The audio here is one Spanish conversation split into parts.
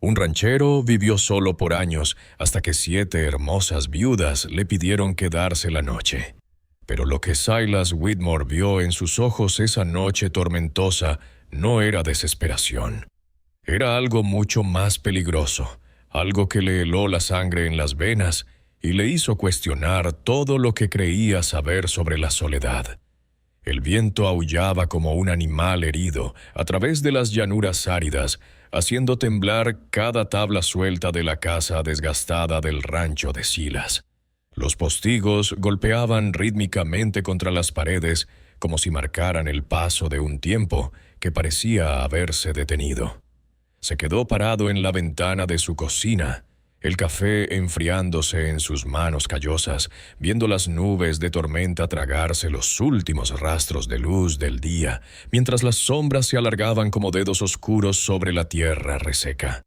Un ranchero vivió solo por años hasta que 7 hermosas viudas le pidieron quedarse la noche. Pero lo que Silas Whitmore vio en sus ojos esa noche tormentosa no era desesperación. Era algo mucho más peligroso, algo que le heló la sangre en las venas y le hizo cuestionar todo lo que creía saber sobre la soledad. El viento aullaba como un animal herido a través de las llanuras áridas, haciendo temblar cada tabla suelta de la casa desgastada del rancho de Silas. Los postigos golpeaban rítmicamente contra las paredes como si marcaran el paso de un tiempo que parecía haberse detenido. Se quedó parado en la ventana de su cocina, el café enfriándose en sus manos callosas, viendo las nubes de tormenta tragarse los últimos rastros de luz del día, mientras las sombras se alargaban como dedos oscuros sobre la tierra reseca.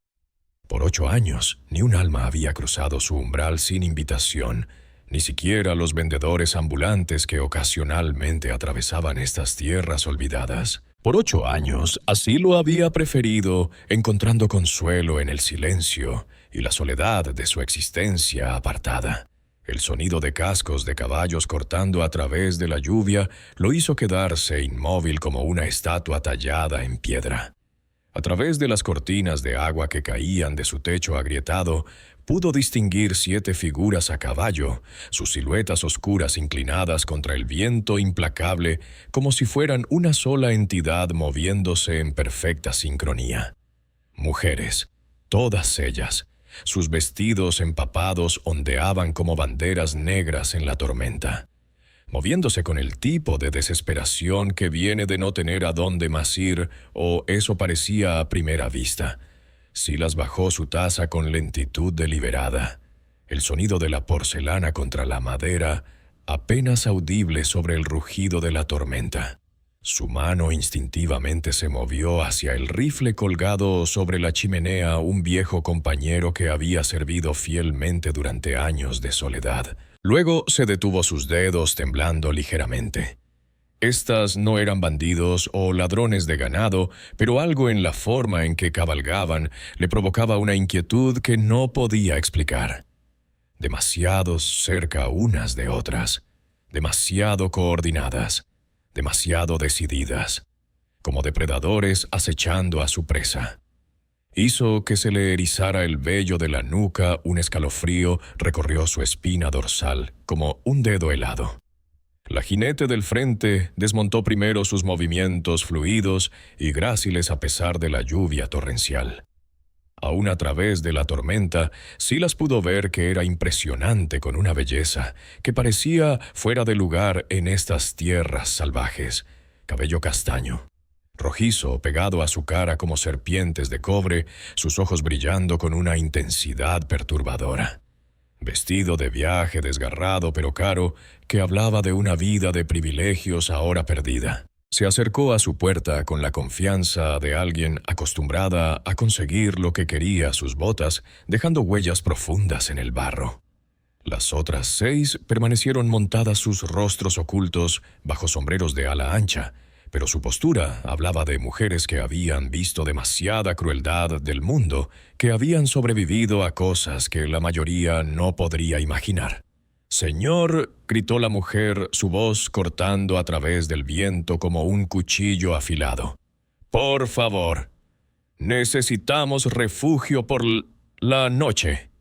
Por 8 años, ni un alma había cruzado su umbral sin invitación, ni siquiera los vendedores ambulantes que ocasionalmente atravesaban estas tierras olvidadas. Por 8 años, así lo había preferido, encontrando consuelo en el silencio y la soledad de su existencia apartada. El sonido de cascos de caballos cortando a través de la lluvia lo hizo quedarse inmóvil como una estatua tallada en piedra. A través de las cortinas de agua que caían de su techo agrietado, pudo distinguir 7 figuras a caballo, sus siluetas oscuras inclinadas contra el viento implacable, como si fueran una sola entidad moviéndose en perfecta sincronía. Mujeres, todas ellas. Sus vestidos empapados ondeaban como banderas negras en la tormenta, moviéndose con el tipo de desesperación que viene de no tener a dónde más ir, o eso parecía a primera vista. Silas bajó su taza con lentitud deliberada. El sonido de la porcelana contra la madera, apenas audible sobre el rugido de la tormenta. Su mano instintivamente se movió hacia el rifle colgado sobre la chimenea, un viejo compañero que había servido fielmente durante años de soledad. Luego se detuvo sus dedos temblando ligeramente. Estas no eran bandidos o ladrones de ganado, pero algo en la forma en que cabalgaban le provocaba una inquietud que no podía explicar. Demasiado cerca unas de otras, demasiado coordinadas, demasiado decididas, como depredadores acechando a su presa. Hizo que se le erizara el vello de la nuca, un escalofrío recorrió su espina dorsal, como un dedo helado. La jinete del frente desmontó primero sus movimientos fluidos y gráciles a pesar de la lluvia torrencial. Aún a través de la tormenta, Silas pudo ver que era impresionante con una belleza que parecía fuera de lugar en estas tierras salvajes. Cabello castaño, rojizo pegado a su cara como serpientes de cobre, sus ojos brillando con una intensidad perturbadora. Vestido de viaje desgarrado pero caro, que hablaba de una vida de privilegios ahora perdida. Se acercó a su puerta con la confianza de alguien acostumbrada a conseguir lo que quería a sus botas, dejando huellas profundas en el barro. Las otras 6 permanecieron montadas sus rostros ocultos bajo sombreros de ala ancha, pero su postura hablaba de mujeres que habían visto demasiada crueldad del mundo, que habían sobrevivido a cosas que la mayoría no podría imaginar. «Señor», gritó la mujer, su voz cortando a través del viento como un cuchillo afilado. «Por favor, necesitamos refugio por la noche».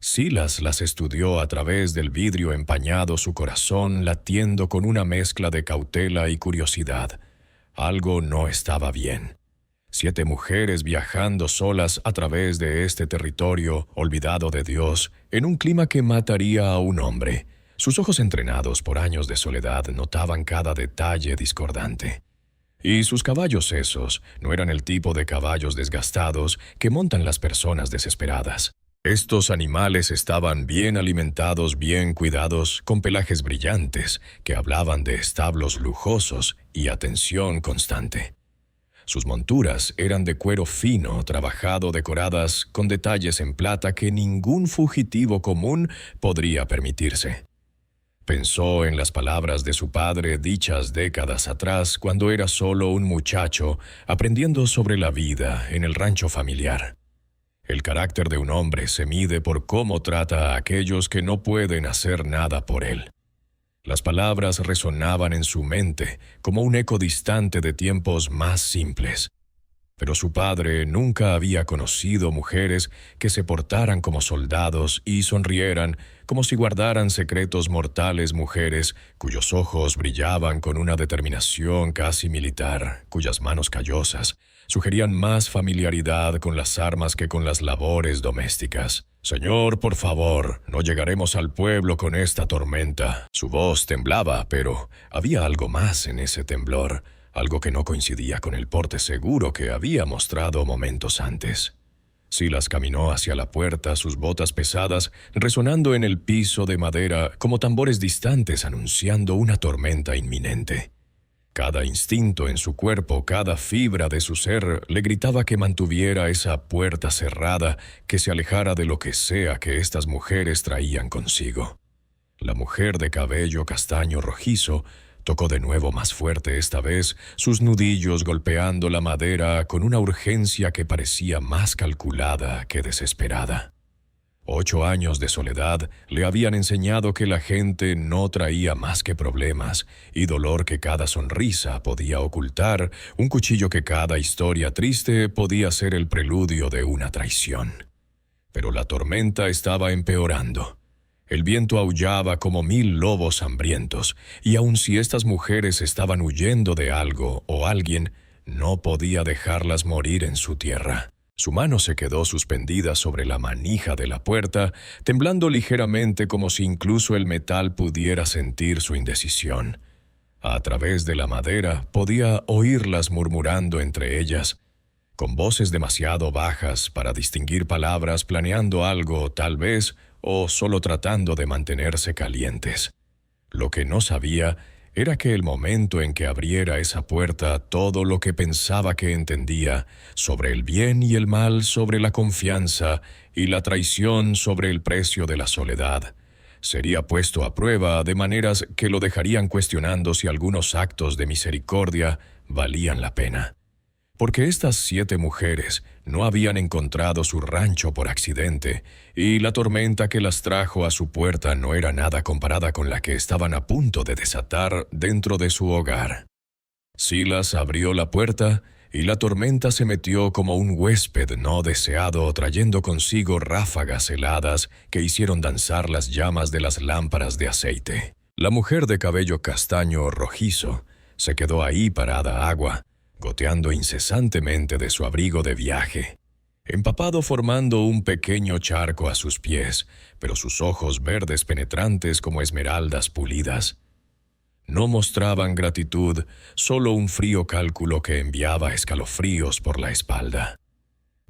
Silas las estudió a través del vidrio empañado, su corazón latiendo con una mezcla de cautela y curiosidad. Algo no estaba bien. 7 mujeres viajando solas a través de este territorio olvidado de Dios, en un clima que mataría a un hombre. Sus ojos entrenados por años de soledad notaban cada detalle discordante. Y sus caballos esos no eran el tipo de caballos desgastados que montan las personas desesperadas. Estos animales estaban bien alimentados, bien cuidados, con pelajes brillantes que hablaban de establos lujosos y atención constante. Sus monturas eran de cuero fino, trabajado, decoradas con detalles en plata que ningún fugitivo común podría permitirse. Pensó en las palabras de su padre dichas décadas atrás cuando era solo un muchacho aprendiendo sobre la vida en el rancho familiar. El carácter de un hombre se mide por cómo trata a aquellos que no pueden hacer nada por él. Las palabras resonaban en su mente como un eco distante de tiempos más simples. Pero su padre nunca había conocido mujeres que se portaran como soldados y sonrieran como si guardaran secretos mortales, mujeres cuyos ojos brillaban con una determinación casi militar, cuyas manos callosas sugerían más familiaridad con las armas que con las labores domésticas. «Señor, por favor, no llegaremos al pueblo con esta tormenta». Su voz temblaba, pero había algo más en ese temblor, algo que no coincidía con el porte seguro que había mostrado momentos antes. Silas caminó hacia la puerta, sus botas pesadas resonando en el piso de madera como tambores distantes anunciando una tormenta inminente. Cada instinto en su cuerpo, cada fibra de su ser le gritaba que mantuviera esa puerta cerrada, que se alejara de lo que sea que estas mujeres traían consigo. La mujer de cabello castaño rojizo tocó de nuevo más fuerte esta vez, sus nudillos golpeando la madera con una urgencia que parecía más calculada que desesperada. 8 años de soledad le habían enseñado que la gente no traía más que problemas y dolor que cada sonrisa podía ocultar, un cuchillo que cada historia triste podía ser el preludio de una traición. Pero la tormenta estaba empeorando. El viento aullaba como 1000 lobos hambrientos, y aun si estas mujeres estaban huyendo de algo o alguien, no podía dejarlas morir en su tierra. Su mano se quedó suspendida sobre la manija de la puerta, temblando ligeramente como si incluso el metal pudiera sentir su indecisión. A través de la madera podía oírlas murmurando entre ellas, con voces demasiado bajas para distinguir palabras, planeando algo, tal vez, o solo tratando de mantenerse calientes. Lo que no sabía era que el momento en que abriera esa puerta, todo lo que pensaba que entendía sobre el bien y el mal, sobre la confianza y la traición, sobre el precio de la soledad, sería puesto a prueba de maneras que lo dejarían cuestionando si algunos actos de misericordia valían la pena. Porque estas 7 mujeres no habían encontrado su rancho por accidente, y la tormenta que las trajo a su puerta no era nada comparada con la que estaban a punto de desatar dentro de su hogar. Silas abrió la puerta, y la tormenta se metió como un huésped no deseado, trayendo consigo ráfagas heladas que hicieron danzar las llamas de las lámparas de aceite. La mujer de cabello castaño rojizo se quedó ahí parada agua, goteando incesantemente de su abrigo de viaje, empapado formando un pequeño charco a sus pies, pero sus ojos verdes penetrantes como esmeraldas pulidas no mostraban gratitud, solo un frío cálculo que enviaba escalofríos por la espalda.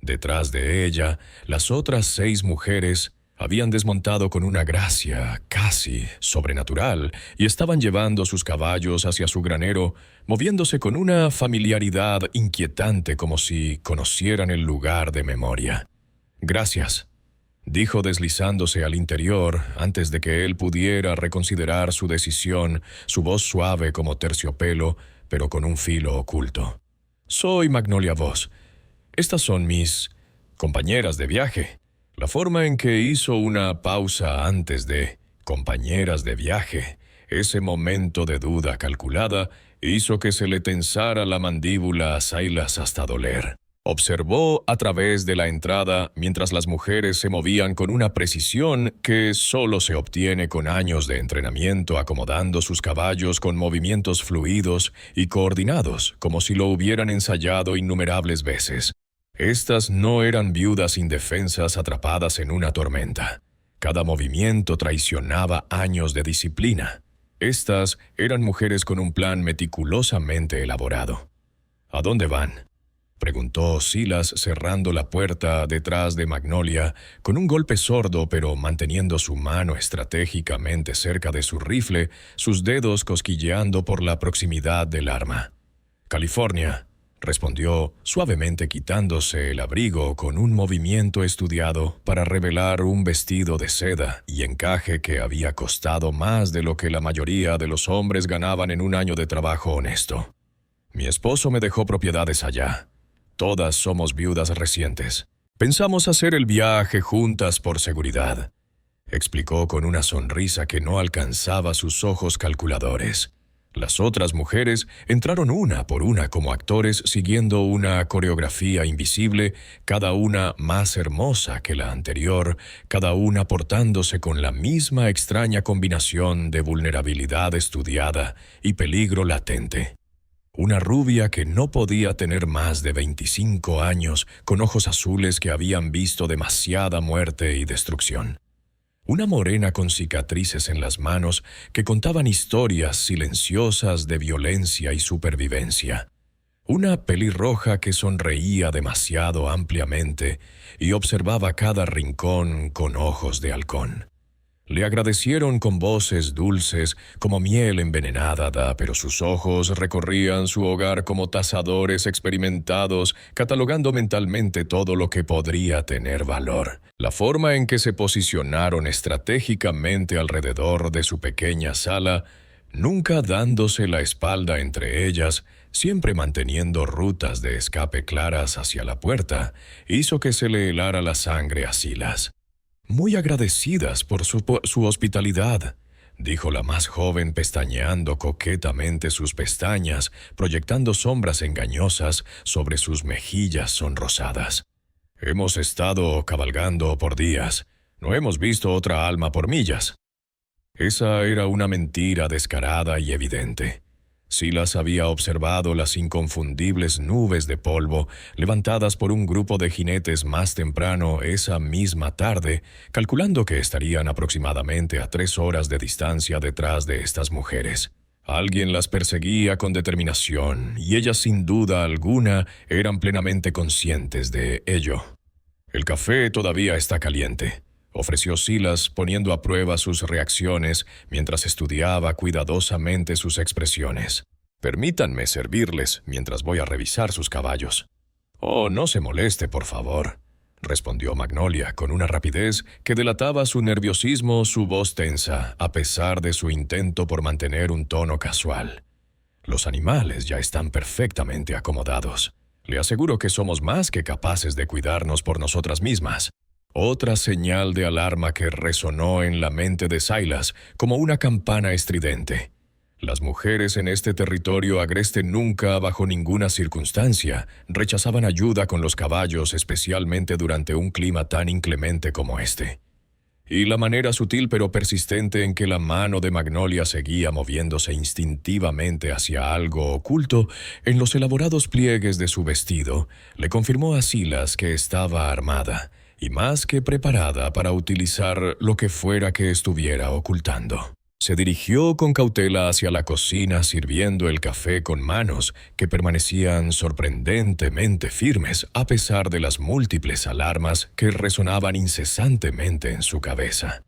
Detrás de ella, las otras 6 mujeres habían desmontado con una gracia casi sobrenatural y estaban llevando sus caballos hacia su granero, moviéndose con una familiaridad inquietante como si conocieran el lugar de memoria. «Gracias», dijo deslizándose al interior antes de que él pudiera reconsiderar su decisión, su voz suave como terciopelo, pero con un filo oculto. «Soy Magnolia Voss. Estas son mis compañeras de viaje». La forma en que hizo una pausa antes de «compañeras de viaje», ese momento de duda calculada, hizo que se le tensara la mandíbula a Silas hasta doler. Observó a través de la entrada mientras las mujeres se movían con una precisión que solo se obtiene con años de entrenamiento, acomodando sus caballos con movimientos fluidos y coordinados, como si lo hubieran ensayado innumerables veces. Estas no eran viudas indefensas atrapadas en una tormenta. Cada movimiento traicionaba años de disciplina. Estas eran mujeres con un plan meticulosamente elaborado. «¿A dónde van?», preguntó Silas cerrando la puerta detrás de Magnolia, con un golpe sordo pero manteniendo su mano estratégicamente cerca de su rifle, sus dedos cosquilleando por la proximidad del arma. «California», respondió suavemente quitándose el abrigo con un movimiento estudiado para revelar un vestido de seda y encaje que había costado más de lo que la mayoría de los hombres ganaban en un año de trabajo honesto. «Mi esposo me dejó propiedades allá. Todas somos viudas recientes. Pensamos hacer el viaje juntas por seguridad, explicó con una sonrisa que no alcanzaba sus ojos calculadores. Las otras mujeres entraron una por una como actores siguiendo una coreografía invisible, cada una más hermosa que la anterior, cada una portándose con la misma extraña combinación de vulnerabilidad estudiada y peligro latente. Una rubia que no podía tener más de 25 años, con ojos azules que habían visto demasiada muerte y destrucción. Una morena con cicatrices en las manos que contaban historias silenciosas de violencia y supervivencia. Una pelirroja que sonreía demasiado ampliamente y observaba cada rincón con ojos de halcón. Le agradecieron con voces dulces como miel envenenada, pero sus ojos recorrían su hogar como tasadores experimentados, catalogando mentalmente todo lo que podría tener valor. La forma en que se posicionaron estratégicamente alrededor de su pequeña sala, nunca dándose la espalda entre ellas, siempre manteniendo rutas de escape claras hacia la puerta, hizo que se le helara la sangre a Silas. «Muy agradecidas por su hospitalidad», dijo la más joven pestañeando coquetamente sus pestañas, proyectando sombras engañosas sobre sus mejillas sonrosadas. «Hemos estado cabalgando por días. No hemos visto otra alma por millas». Esa era una mentira descarada y evidente. Silas había observado las inconfundibles nubes de polvo levantadas por un grupo de jinetes más temprano esa misma tarde, calculando que estarían aproximadamente a 3 horas de distancia detrás de estas mujeres. Alguien las perseguía con determinación, y ellas sin duda alguna eran plenamente conscientes de ello. «El café todavía está caliente», ofreció Silas, poniendo a prueba sus reacciones mientras estudiaba cuidadosamente sus expresiones. «Permítanme servirles mientras voy a revisar sus caballos». «Oh, no se moleste, por favor», respondió Magnolia con una rapidez que delataba su nerviosismo, su voz tensa, a pesar de su intento por mantener un tono casual. «Los animales ya están perfectamente acomodados. Le aseguro que somos más que capaces de cuidarnos por nosotras mismas». Otra señal de alarma que resonó en la mente de Silas como una campana estridente. Las mujeres en este territorio agreste nunca, bajo ninguna circunstancia, rechazaban ayuda con los caballos, especialmente durante un clima tan inclemente como este. Y la manera sutil pero persistente en que la mano de Magnolia seguía moviéndose instintivamente hacia algo oculto en los elaborados pliegues de su vestido le confirmó a Silas que estaba armada y más que preparada para utilizar lo que fuera que estuviera ocultando. Se dirigió con cautela hacia la cocina sirviendo el café con manos que permanecían sorprendentemente firmes a pesar de las múltiples alarmas que resonaban incesantemente en su cabeza.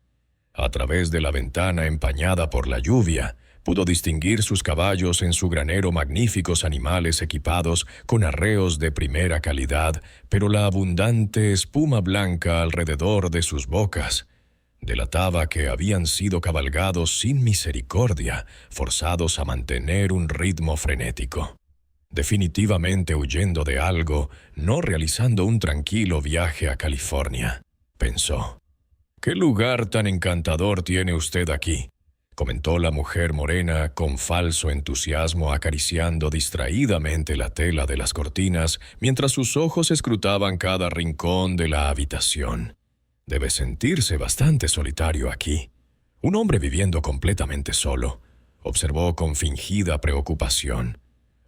A través de la ventana empañada por la lluvia, pudo distinguir sus caballos en su granero, magníficos animales equipados con arreos de primera calidad, pero la abundante espuma blanca alrededor de sus bocas delataba que habían sido cabalgados sin misericordia, forzados a mantener un ritmo frenético. Definitivamente huyendo de algo, no realizando un tranquilo viaje a California, pensó. «¿Qué lugar tan encantador tiene usted aquí?», comentó la mujer morena con falso entusiasmo, acariciando distraídamente la tela de las cortinas mientras sus ojos escrutaban cada rincón de la habitación. «Debe sentirse bastante solitario aquí. Un hombre viviendo completamente solo», observó con fingida preocupación.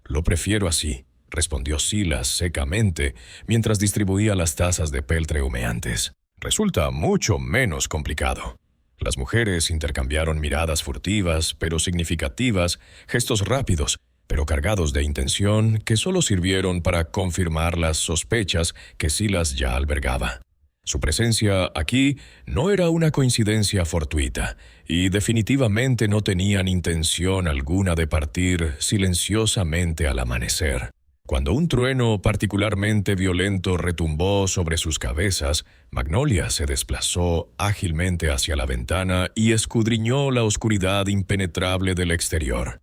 «Lo prefiero así», respondió Silas secamente mientras distribuía las tazas de peltre humeantes. «Resulta mucho menos complicado». Las mujeres intercambiaron miradas furtivas, pero significativas, gestos rápidos, pero cargados de intención, que solo sirvieron para confirmar las sospechas que Silas ya albergaba. Su presencia aquí no era una coincidencia fortuita, y definitivamente no tenían intención alguna de partir silenciosamente al amanecer. Cuando un trueno particularmente violento retumbó sobre sus cabezas, Magnolia se desplazó ágilmente hacia la ventana y escudriñó la oscuridad impenetrable del exterior.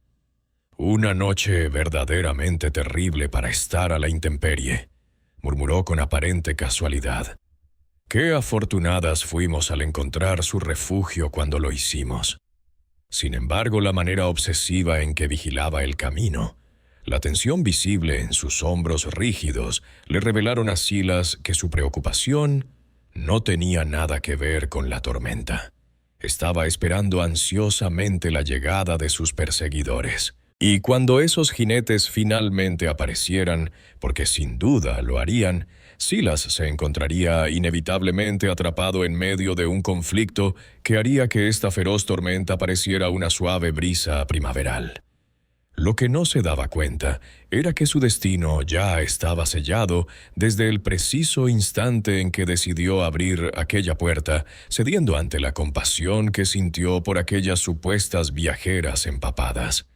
Una noche verdaderamente terrible para estar a la intemperie. murmuró con aparente casualidad. Qué afortunadas fuimos al encontrar su refugio cuando lo hicimos. Sin embargo, la manera obsesiva en que vigilaba el camino, la tensión visible en sus hombros rígidos, le revelaron a Silas que su preocupación no tenía nada que ver con la tormenta. Estaba esperando ansiosamente la llegada de sus perseguidores. Y cuando esos jinetes finalmente aparecieran, porque sin duda lo harían, Silas se encontraría inevitablemente atrapado en medio de un conflicto que haría que esta feroz tormenta pareciera una suave brisa primaveral. Lo que no se daba cuenta era que su destino ya estaba sellado desde el preciso instante en que decidió abrir aquella puerta, cediendo ante la compasión que sintió por aquellas supuestas viajeras empapadas.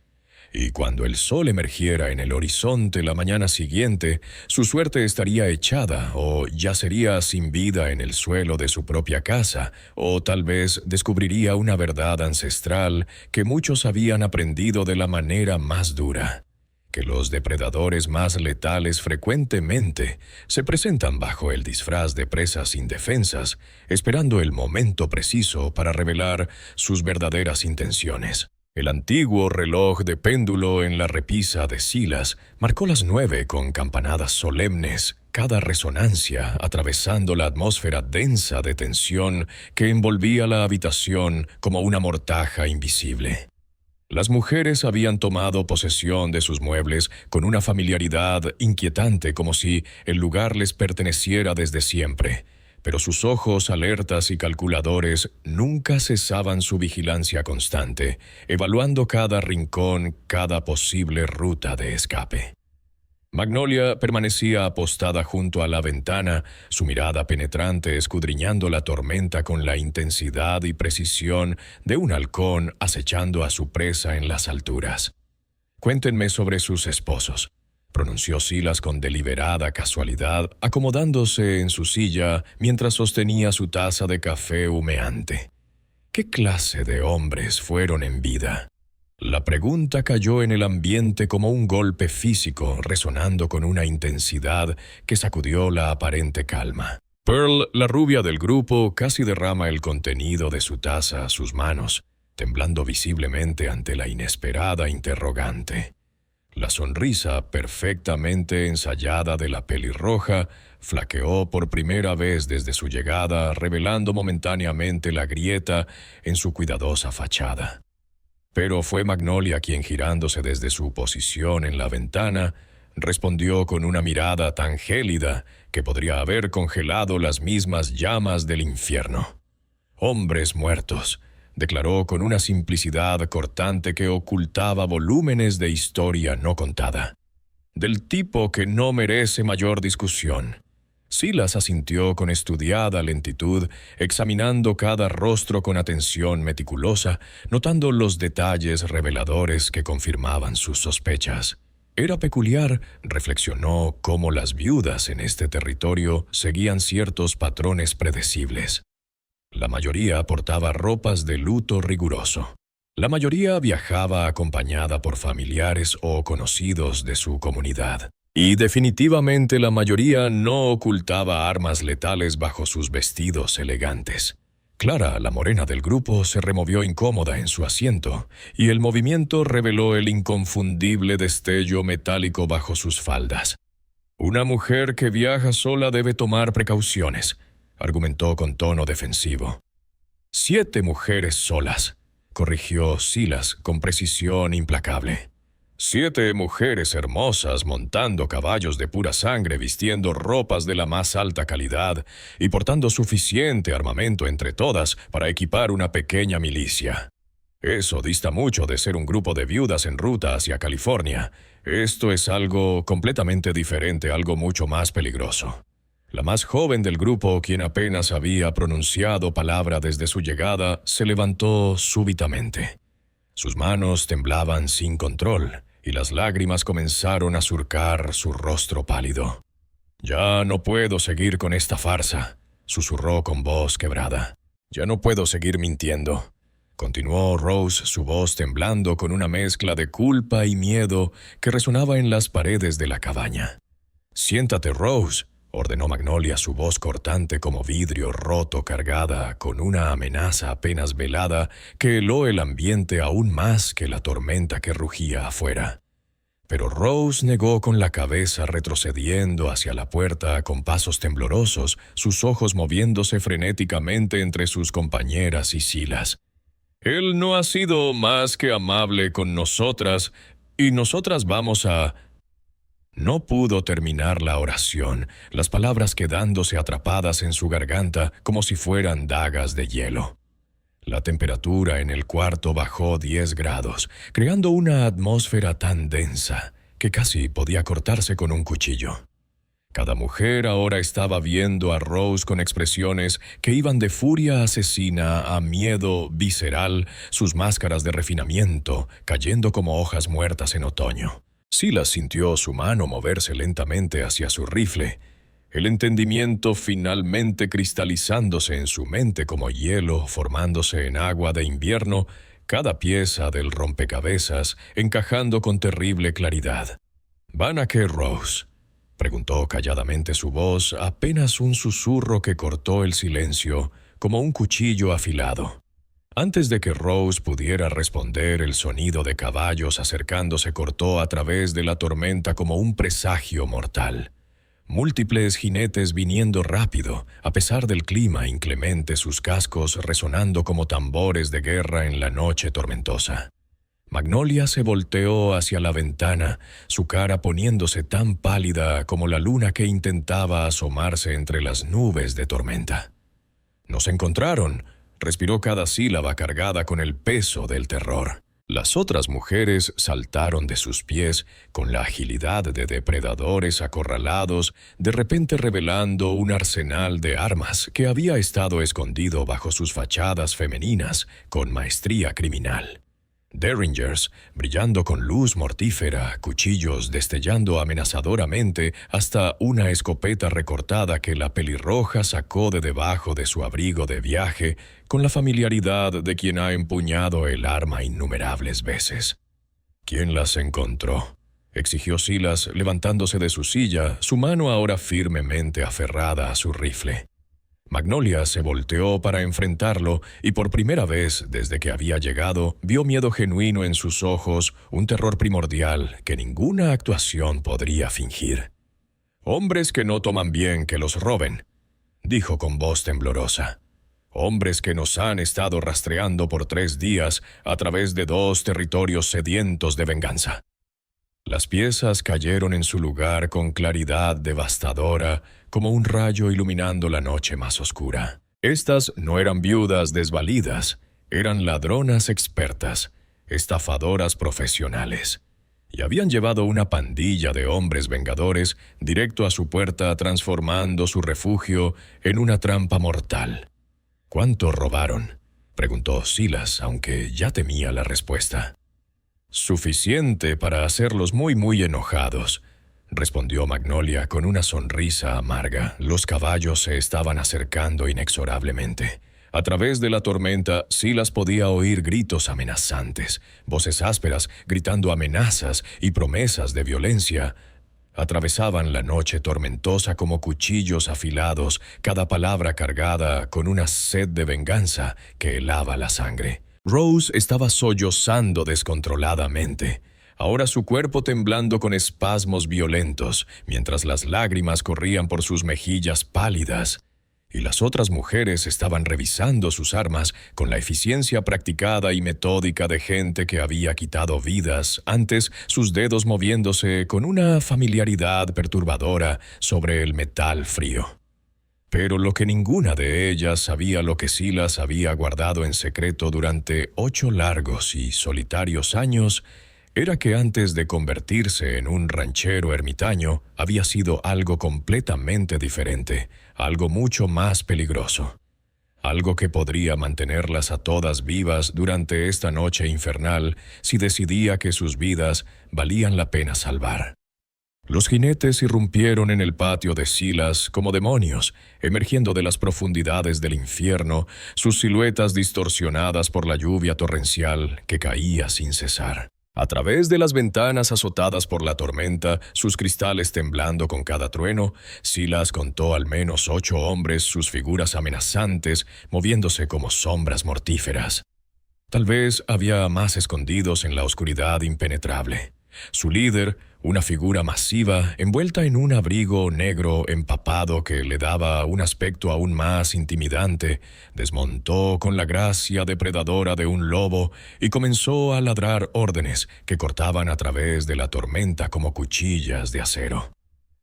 Y cuando el sol emergiera en el horizonte la mañana siguiente, su suerte estaría echada o yacería sin vida en el suelo de su propia casa, o tal vez descubriría una verdad ancestral que muchos habían aprendido de la manera más dura, que los depredadores más letales frecuentemente se presentan bajo el disfraz de presas indefensas, esperando el momento preciso para revelar sus verdaderas intenciones. El antiguo reloj de péndulo en la repisa de Silas marcó las 9 con campanadas solemnes, cada resonancia atravesando la atmósfera densa de tensión que envolvía la habitación como una mortaja invisible. Las mujeres habían tomado posesión de sus muebles con una familiaridad inquietante, como si el lugar les perteneciera desde siempre. Pero sus ojos alertas y calculadores nunca cesaban su vigilancia constante, evaluando cada rincón, cada posible ruta de escape. Magnolia permanecía apostada junto a la ventana, su mirada penetrante escudriñando la tormenta con la intensidad y precisión de un halcón acechando a su presa en las alturas. «Cuéntenme sobre sus esposos», pronunció Silas con deliberada casualidad, acomodándose en su silla mientras sostenía su taza de café humeante. ¿Qué clase de hombres fueron en vida? La pregunta cayó en el ambiente como un golpe físico, resonando con una intensidad que sacudió la aparente calma. Pearl, la rubia del grupo, casi derrama el contenido de su taza a sus manos, temblando visiblemente ante la inesperada interrogante. La sonrisa perfectamente ensayada de la pelirroja flaqueó por primera vez desde su llegada, revelando momentáneamente la grieta en su cuidadosa fachada. Pero fue Magnolia quien, girándose desde su posición en la ventana, respondió con una mirada tan gélida que podría haber congelado las mismas llamas del infierno. «Hombres muertos», declaró con una simplicidad cortante que ocultaba volúmenes de historia no contada. «Del tipo que no merece mayor discusión». Silas asintió con estudiada lentitud, examinando cada rostro con atención meticulosa, notando los detalles reveladores que confirmaban sus sospechas. Era peculiar, reflexionó, cómo las viudas en este territorio seguían ciertos patrones predecibles. La mayoría portaba ropas de luto riguroso. La mayoría viajaba acompañada por familiares o conocidos de su comunidad. Y definitivamente la mayoría no ocultaba armas letales bajo sus vestidos elegantes. Clara, la morena del grupo, se removió incómoda en su asiento, y el movimiento reveló el inconfundible destello metálico bajo sus faldas. «Una mujer que viaja sola debe tomar precauciones», argumentó con tono defensivo. «7 mujeres solas», corrigió Silas con precisión implacable. 7 mujeres hermosas montando caballos de pura sangre, vistiendo ropas de la más alta calidad y portando suficiente armamento entre todas para equipar una pequeña milicia. Eso dista mucho de ser un grupo de viudas en ruta hacia California. Esto es algo completamente diferente, algo mucho más peligroso». La más joven del grupo, quien apenas había pronunciado palabra desde su llegada, se levantó súbitamente. Sus manos temblaban sin control, y las lágrimas comenzaron a surcar su rostro pálido. «Ya no puedo seguir con esta farsa», susurró con voz quebrada. «Ya no puedo seguir mintiendo», continuó Rose, su voz temblando con una mezcla de culpa y miedo que resonaba en las paredes de la cabaña. «Siéntate, Rose», ordenó Magnolia, su voz cortante como vidrio roto, cargada con una amenaza apenas velada que heló el ambiente aún más que la tormenta que rugía afuera. Pero Rose negó con la cabeza, retrocediendo hacia la puerta con pasos temblorosos, sus ojos moviéndose frenéticamente entre sus compañeras y Silas. «Él no ha sido más que amable con nosotras, y nosotras vamos a...» No pudo terminar la oración, las palabras quedándose atrapadas en su garganta como si fueran dagas de hielo. La temperatura en el cuarto bajó 10 grados, creando una atmósfera tan densa que casi podía cortarse con un cuchillo. Cada mujer ahora estaba viendo a Rose con expresiones que iban de furia asesina a miedo visceral, sus máscaras de refinamiento cayendo como hojas muertas en otoño. Silas sintió su mano moverse lentamente hacia su rifle, el entendimiento finalmente cristalizándose en su mente como hielo formándose en agua de invierno, cada pieza del rompecabezas encajando con terrible claridad. «¿Van a qué, Rose?», preguntó calladamente su voz, apenas un susurro que cortó el silencio como un cuchillo afilado. Antes de que Rose pudiera responder, el sonido de caballos acercándose cortó a través de la tormenta como un presagio mortal. Múltiples jinetes viniendo rápido, a pesar del clima inclemente, sus cascos resonando como tambores de guerra en la noche tormentosa. Magnolia se volteó hacia la ventana, su cara poniéndose tan pálida como la luna que intentaba asomarse entre las nubes de tormenta. «Nos encontraron», respiró cada sílaba cargada con el peso del terror. Las otras mujeres saltaron de sus pies con la agilidad de depredadores acorralados, de repente revelando un arsenal de armas que había estado escondido bajo sus fachadas femeninas con maestría criminal. Derringers, brillando con luz mortífera, cuchillos destellando amenazadoramente, hasta una escopeta recortada que la pelirroja sacó de debajo de su abrigo de viaje con la familiaridad de quien ha empuñado el arma innumerables veces. «¿Quién las encontró?», exigió Silas, levantándose de su silla, su mano ahora firmemente aferrada a su rifle. Magnolia se volteó para enfrentarlo y por primera vez desde que había llegado vio miedo genuino en sus ojos, un terror primordial que ninguna actuación podría fingir. «Hombres que no toman bien que los roben», dijo con voz temblorosa. «Hombres que nos han estado rastreando por 3 días a través de 2 territorios sedientos de venganza». Las piezas cayeron en su lugar con claridad devastadora, como un rayo iluminando la noche más oscura. Estas no eran viudas desvalidas, eran ladronas expertas, estafadoras profesionales, y habían llevado una pandilla de hombres vengadores directo a su puerta, transformando su refugio en una trampa mortal. «¿Cuánto robaron?», preguntó Silas, aunque ya temía la respuesta. «Suficiente para hacerlos muy enojados», respondió Magnolia con una sonrisa amarga. Los caballos se estaban acercando inexorablemente. A través de la tormenta, Silas podía oír gritos amenazantes, voces ásperas gritando amenazas y promesas de violencia. Atravesaban la noche tormentosa como cuchillos afilados, cada palabra cargada con una sed de venganza que helaba la sangre. Rose estaba sollozando descontroladamente, ahora su cuerpo temblando con espasmos violentos, mientras las lágrimas corrían por sus mejillas pálidas, y las otras mujeres estaban revisando sus armas con la eficiencia practicada y metódica de gente que había quitado vidas, antes sus dedos moviéndose con una familiaridad perturbadora sobre el metal frío. Pero lo que ninguna de ellas sabía, lo que Silas había guardado en secreto durante 8 largos y solitarios años, era que antes de convertirse en un ranchero ermitaño, había sido algo completamente diferente, algo mucho más peligroso. Algo que podría mantenerlas a todas vivas durante esta noche infernal si decidía que sus vidas valían la pena salvar. Los jinetes irrumpieron en el patio de Silas como demonios, emergiendo de las profundidades del infierno, sus siluetas distorsionadas por la lluvia torrencial que caía sin cesar. A través de las ventanas azotadas por la tormenta, sus cristales temblando con cada trueno, Silas contó al menos 8 hombres, sus figuras amenazantes, moviéndose como sombras mortíferas. Tal vez había más escondidos en la oscuridad impenetrable. Su líder, una figura masiva, envuelta en un abrigo negro empapado que le daba un aspecto aún más intimidante, desmontó con la gracia depredadora de un lobo y comenzó a ladrar órdenes que cortaban a través de la tormenta como cuchillas de acero.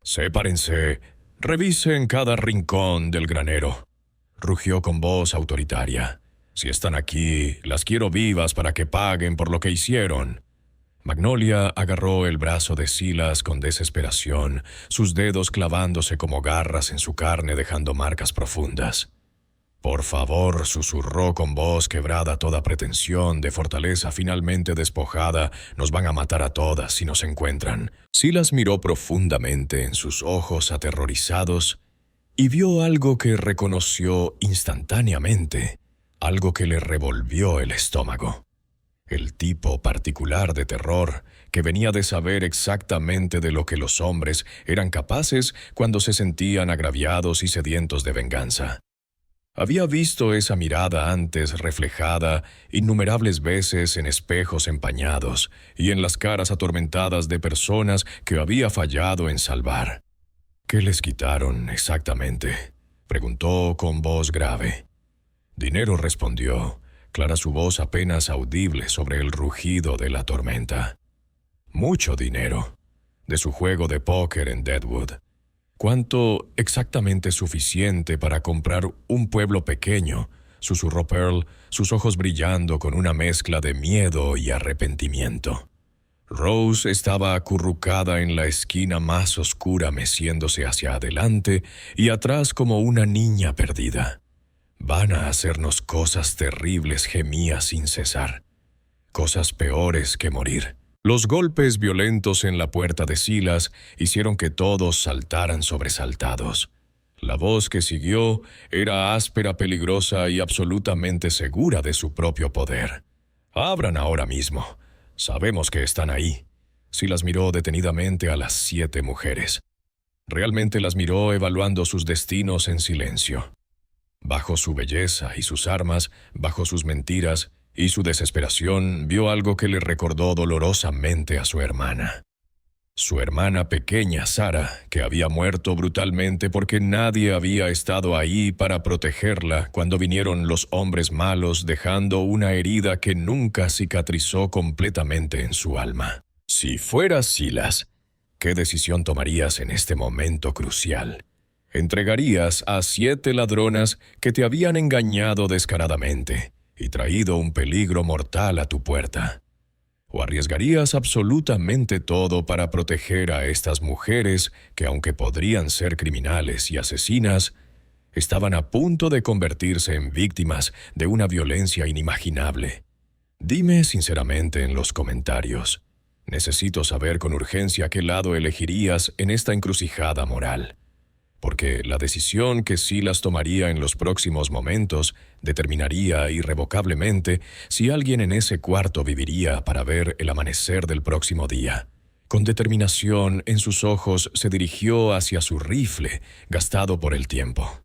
«Sépárense, revisen cada rincón del granero», rugió con voz autoritaria. «Si están aquí, las quiero vivas para que paguen por lo que hicieron». Magnolia agarró el brazo de Silas con desesperación, sus dedos clavándose como garras en su carne dejando marcas profundas. «Por favor», susurró con voz quebrada toda pretensión de fortaleza finalmente despojada, «nos van a matar a todas si nos encuentran». Silas miró profundamente en sus ojos aterrorizados y vio algo que reconoció instantáneamente, algo que le revolvió el estómago. El tipo particular de terror que venía de saber exactamente de lo que los hombres eran capaces cuando se sentían agraviados y sedientos de venganza. Había visto esa mirada antes reflejada innumerables veces en espejos empañados y en las caras atormentadas de personas que había fallado en salvar. «¿Qué les quitaron exactamente?», preguntó con voz grave. Dinero respondió, clara su voz apenas audible sobre el rugido de la tormenta. «Mucho dinero, de su juego de póker en Deadwood. ¿Cuánto exactamente suficiente para comprar un pueblo pequeño?», susurró Pearl, sus ojos brillando con una mezcla de miedo y arrepentimiento. Rose estaba acurrucada en la esquina más oscura meciéndose hacia adelante y atrás como una niña perdida. «Van a hacernos cosas terribles», gemía sin cesar. «Cosas peores que morir». Los golpes violentos en la puerta de Silas hicieron que todos saltaran sobresaltados. La voz que siguió era áspera, peligrosa y absolutamente segura de su propio poder. «Abran ahora mismo. Sabemos que están ahí». Silas miró detenidamente a las 7 mujeres. Realmente las miró evaluando sus destinos en silencio. Bajo su belleza y sus armas, bajo sus mentiras y su desesperación, vio algo que le recordó dolorosamente a su hermana. Su hermana pequeña, Sarah, que había muerto brutalmente porque nadie había estado ahí para protegerla cuando vinieron los hombres malos, dejando una herida que nunca cicatrizó completamente en su alma. Si fueras Silas, ¿qué decisión tomarías en este momento crucial? ¿Entregarías a 7 ladronas que te habían engañado descaradamente y traído un peligro mortal a tu puerta? ¿O arriesgarías absolutamente todo para proteger a estas mujeres que, aunque podrían ser criminales y asesinas, estaban a punto de convertirse en víctimas de una violencia inimaginable? Dime sinceramente en los comentarios. Necesito saber con urgencia qué lado elegirías en esta encrucijada moral. Porque la decisión que Silas tomaría en los próximos momentos determinaría irrevocablemente si alguien en ese cuarto viviría para ver el amanecer del próximo día. Con determinación en sus ojos se dirigió hacia su rifle, gastado por el tiempo.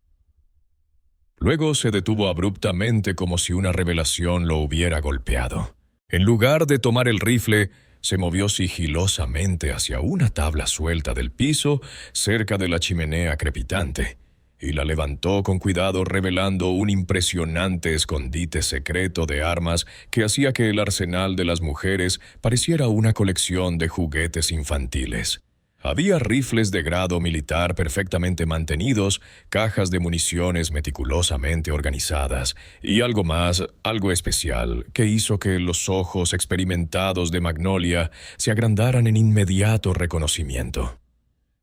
Luego se detuvo abruptamente como si una revelación lo hubiera golpeado. En lugar de tomar el rifle, se movió sigilosamente hacia una tabla suelta del piso cerca de la chimenea crepitante y la levantó con cuidado, revelando un impresionante escondite secreto de armas que hacía que el arsenal de las mujeres pareciera una colección de juguetes infantiles. Había rifles de grado militar perfectamente mantenidos, cajas de municiones meticulosamente organizadas y algo más, algo especial, que hizo que los ojos experimentados de Magnolia se agrandaran en inmediato reconocimiento.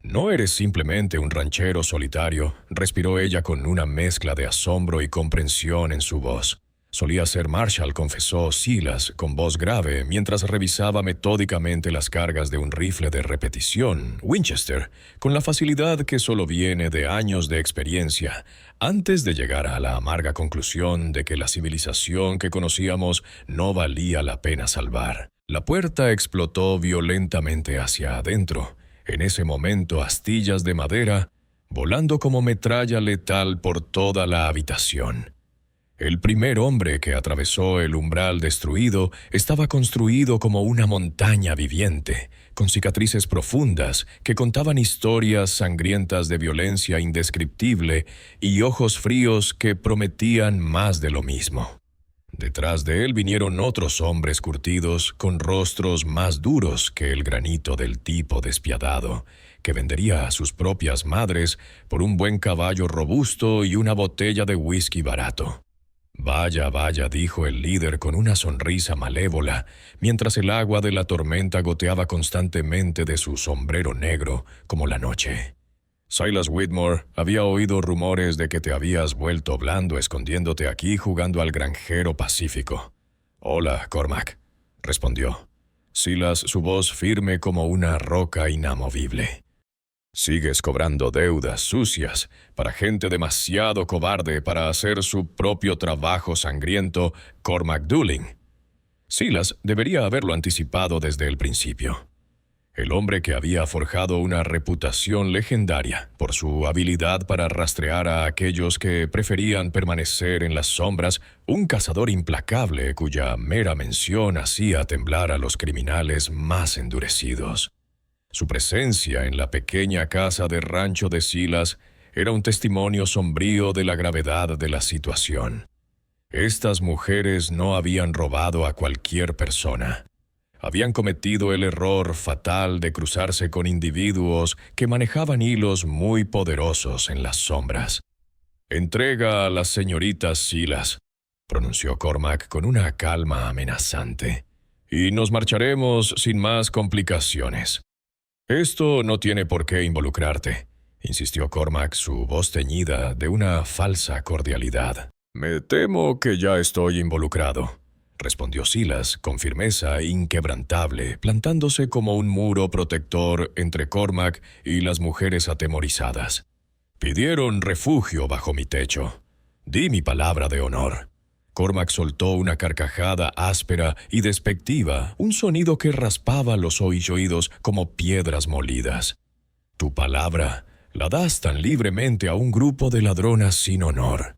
«No eres simplemente un ranchero solitario», respiró ella con una mezcla de asombro y comprensión en su voz. «Solía ser Marshall», confesó Silas con voz grave mientras revisaba metódicamente las cargas de un rifle de repetición, Winchester, con la facilidad que solo viene de años de experiencia, antes de llegar a la amarga conclusión de que la civilización que conocíamos no valía la pena salvar. La puerta explotó violentamente hacia adentro. En ese momento, astillas de madera, volando como metralla letal por toda la habitación. El primer hombre que atravesó el umbral destruido estaba construido como una montaña viviente, con cicatrices profundas que contaban historias sangrientas de violencia indescriptible y ojos fríos que prometían más de lo mismo. Detrás de él vinieron otros hombres curtidos con rostros más duros que el granito del tipo despiadado, que vendería a sus propias madres por un buen caballo robusto y una botella de whisky barato. Vaya, vaya, dijo el líder con una sonrisa malévola, mientras el agua de la tormenta goteaba constantemente de su sombrero negro como la noche. Silas Whitmore había oído rumores de que te habías vuelto blando escondiéndote aquí jugando al granjero pacífico. Hola, Cormac, respondió. Silas, su voz firme como una roca inamovible. Sigues cobrando deudas sucias para gente demasiado cobarde para hacer su propio trabajo sangriento, Cormac Dooling. Silas debería haberlo anticipado desde el principio. El hombre que había forjado una reputación legendaria por su habilidad para rastrear a aquellos que preferían permanecer en las sombras, un cazador implacable cuya mera mención hacía temblar a los criminales más endurecidos. Su presencia en la pequeña casa de rancho de Silas era un testimonio sombrío de la gravedad de la situación. Estas mujeres no habían robado a cualquier persona. Habían cometido el error fatal de cruzarse con individuos que manejaban hilos muy poderosos en las sombras. «Entrega a las señoritas Silas», pronunció Cormac con una calma amenazante, «y nos marcharemos sin más complicaciones». «Esto no tiene por qué involucrarte», insistió Cormac, su voz teñida de una falsa cordialidad. «Me temo que ya estoy involucrado», respondió Silas con firmeza inquebrantable, plantándose como un muro protector entre Cormac y las mujeres atemorizadas. «Pidieron refugio bajo mi techo. Di mi palabra de honor». Cormac soltó una carcajada áspera y despectiva, un sonido que raspaba los oídos como piedras molidas. «Tu palabra la das tan libremente a un grupo de ladronas sin honor».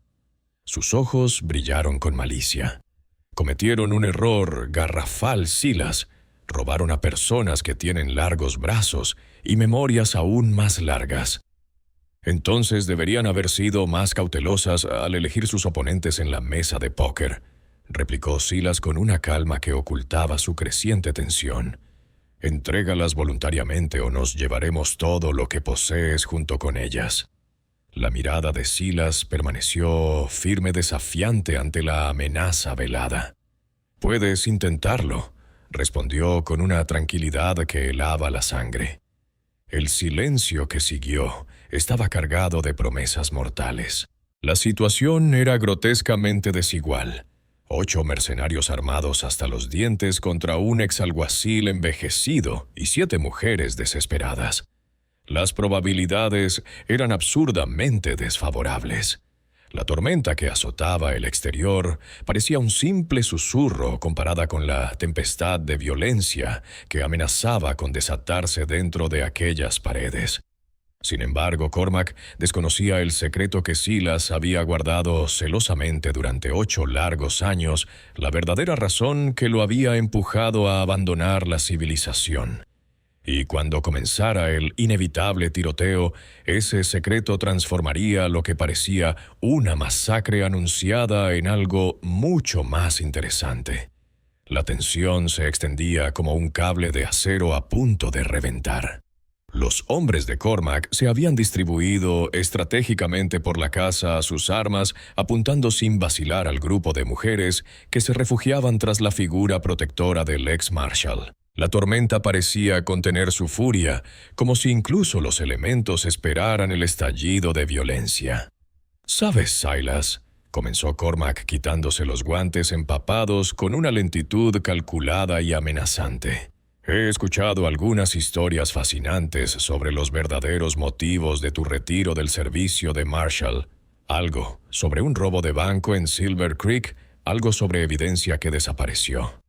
Sus ojos brillaron con malicia. «Cometieron un error garrafal, Silas. Robaron a personas que tienen largos brazos y memorias aún más largas. Entonces deberían haber sido más cautelosas al elegir sus oponentes en la mesa de póker», replicó Silas con una calma que ocultaba su creciente tensión. «Entrégalas voluntariamente o nos llevaremos todo lo que posees junto con ellas». La mirada de Silas permaneció firme, desafiante ante la amenaza velada. «Puedes intentarlo», respondió con una tranquilidad que helaba la sangre. El silencio que siguió estaba cargado de promesas mortales. La situación era grotescamente desigual. 8 mercenarios armados hasta los dientes contra un exalguacil envejecido y 7 mujeres desesperadas. Las probabilidades eran absurdamente desfavorables. La tormenta que azotaba el exterior parecía un simple susurro comparada con la tempestad de violencia que amenazaba con desatarse dentro de aquellas paredes. Sin embargo, Cormac desconocía el secreto que Silas había guardado celosamente durante 8 largos años, la verdadera razón que lo había empujado a abandonar la civilización. Y cuando comenzara el inevitable tiroteo, ese secreto transformaría lo que parecía una masacre anunciada en algo mucho más interesante. La tensión se extendía como un cable de acero a punto de reventar. Los hombres de Cormac se habían distribuido estratégicamente por la casa a sus armas, apuntando sin vacilar al grupo de mujeres que se refugiaban tras la figura protectora del ex-marshal. La tormenta parecía contener su furia, como si incluso los elementos esperaran el estallido de violencia. «¿Sabes, Silas?», comenzó Cormac quitándose los guantes empapados con una lentitud calculada y amenazante. «He escuchado algunas historias fascinantes sobre los verdaderos motivos de tu retiro del servicio de Marshall. Algo sobre un robo de banco en Silver Creek, algo sobre evidencia que desapareció».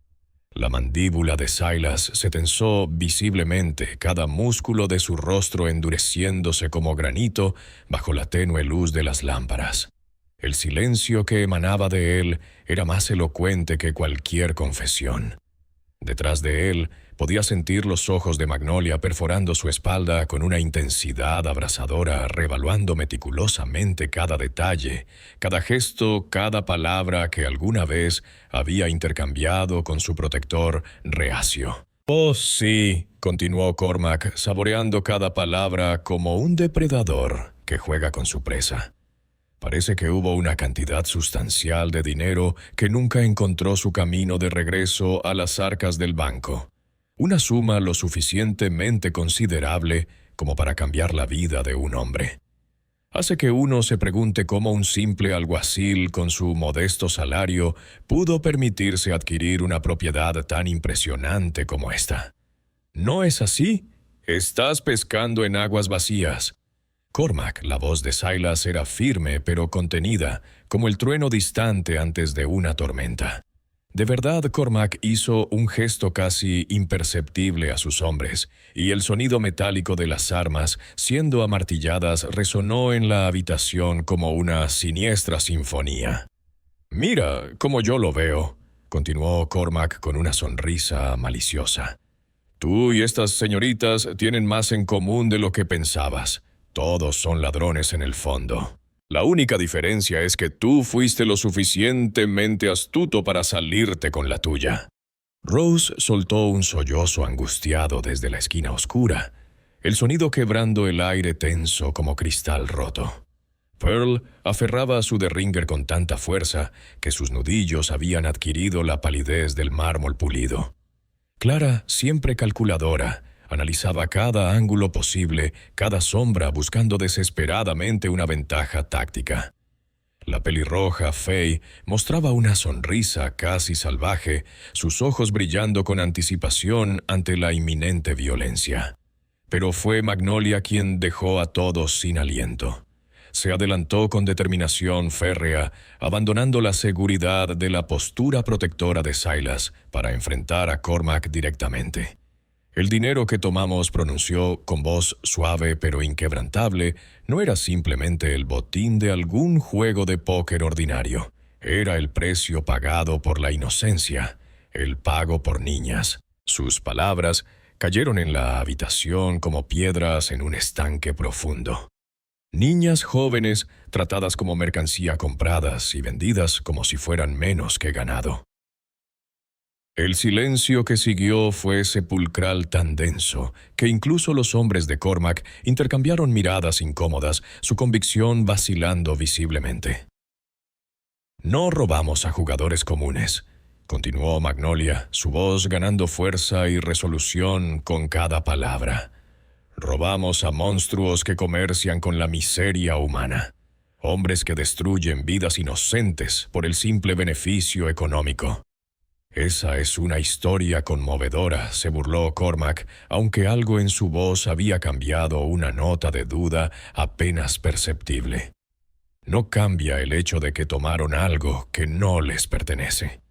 La mandíbula de Silas se tensó visiblemente, cada músculo de su rostro endureciéndose como granito bajo la tenue luz de las lámparas. El silencio que emanaba de él era más elocuente que cualquier confesión. Detrás de él podía sentir los ojos de Magnolia perforando su espalda con una intensidad abrasadora, revaluando meticulosamente cada detalle, cada gesto, cada palabra que alguna vez había intercambiado con su protector reacio. «Oh, sí», continuó Cormac, saboreando cada palabra como un depredador que juega con su presa. Parece que hubo una cantidad sustancial de dinero que nunca encontró su camino de regreso a las arcas del banco. Una suma lo suficientemente considerable como para cambiar la vida de un hombre. Hace que uno se pregunte cómo un simple alguacil con su modesto salario pudo permitirse adquirir una propiedad tan impresionante como esta. ¿No es así? Estás pescando en aguas vacías. Cormac, la voz de Silas era firme pero contenida, como el trueno distante antes de una tormenta. De verdad, Cormac hizo un gesto casi imperceptible a sus hombres, y el sonido metálico de las armas, siendo amartilladas, resonó en la habitación como una siniestra sinfonía. «Mira, como yo lo veo», continuó Cormac con una sonrisa maliciosa. «Tú y estas señoritas tienen más en común de lo que pensabas. Todos son ladrones en el fondo. La única diferencia es que tú fuiste lo suficientemente astuto para salirte con la tuya». Rose soltó un sollozo angustiado desde la esquina oscura, el sonido quebrando el aire tenso como cristal roto. Pearl aferraba a su derringer con tanta fuerza que sus nudillos habían adquirido la palidez del mármol pulido. Clara, siempre calculadora, analizaba cada ángulo posible, cada sombra buscando desesperadamente una ventaja táctica. La pelirroja Faye mostraba una sonrisa casi salvaje, sus ojos brillando con anticipación ante la inminente violencia. Pero fue Magnolia quien dejó a todos sin aliento. Se adelantó con determinación férrea, abandonando la seguridad de la postura protectora de Silas para enfrentar a Cormac directamente. «El dinero que tomamos», pronunció con voz suave pero inquebrantable, no era simplemente el botín de algún juego de póker ordinario. Era el precio pagado por la inocencia, el pago por niñas. Sus palabras cayeron en la habitación como piedras en un estanque profundo. Niñas jóvenes tratadas como mercancía compradas y vendidas como si fueran menos que ganado. El silencio que siguió fue sepulcral, tan denso que incluso los hombres de Cormac intercambiaron miradas incómodas, su convicción vacilando visiblemente. «No robamos a jugadores comunes», continuó Magnolia, su voz ganando fuerza y resolución con cada palabra. «Robamos a monstruos que comercian con la miseria humana, hombres que destruyen vidas inocentes por el simple beneficio económico». «Esa es una historia conmovedora», se burló Cormac, aunque algo en su voz había cambiado una nota de duda apenas perceptible. «No cambia el hecho de que tomaron algo que no les pertenece».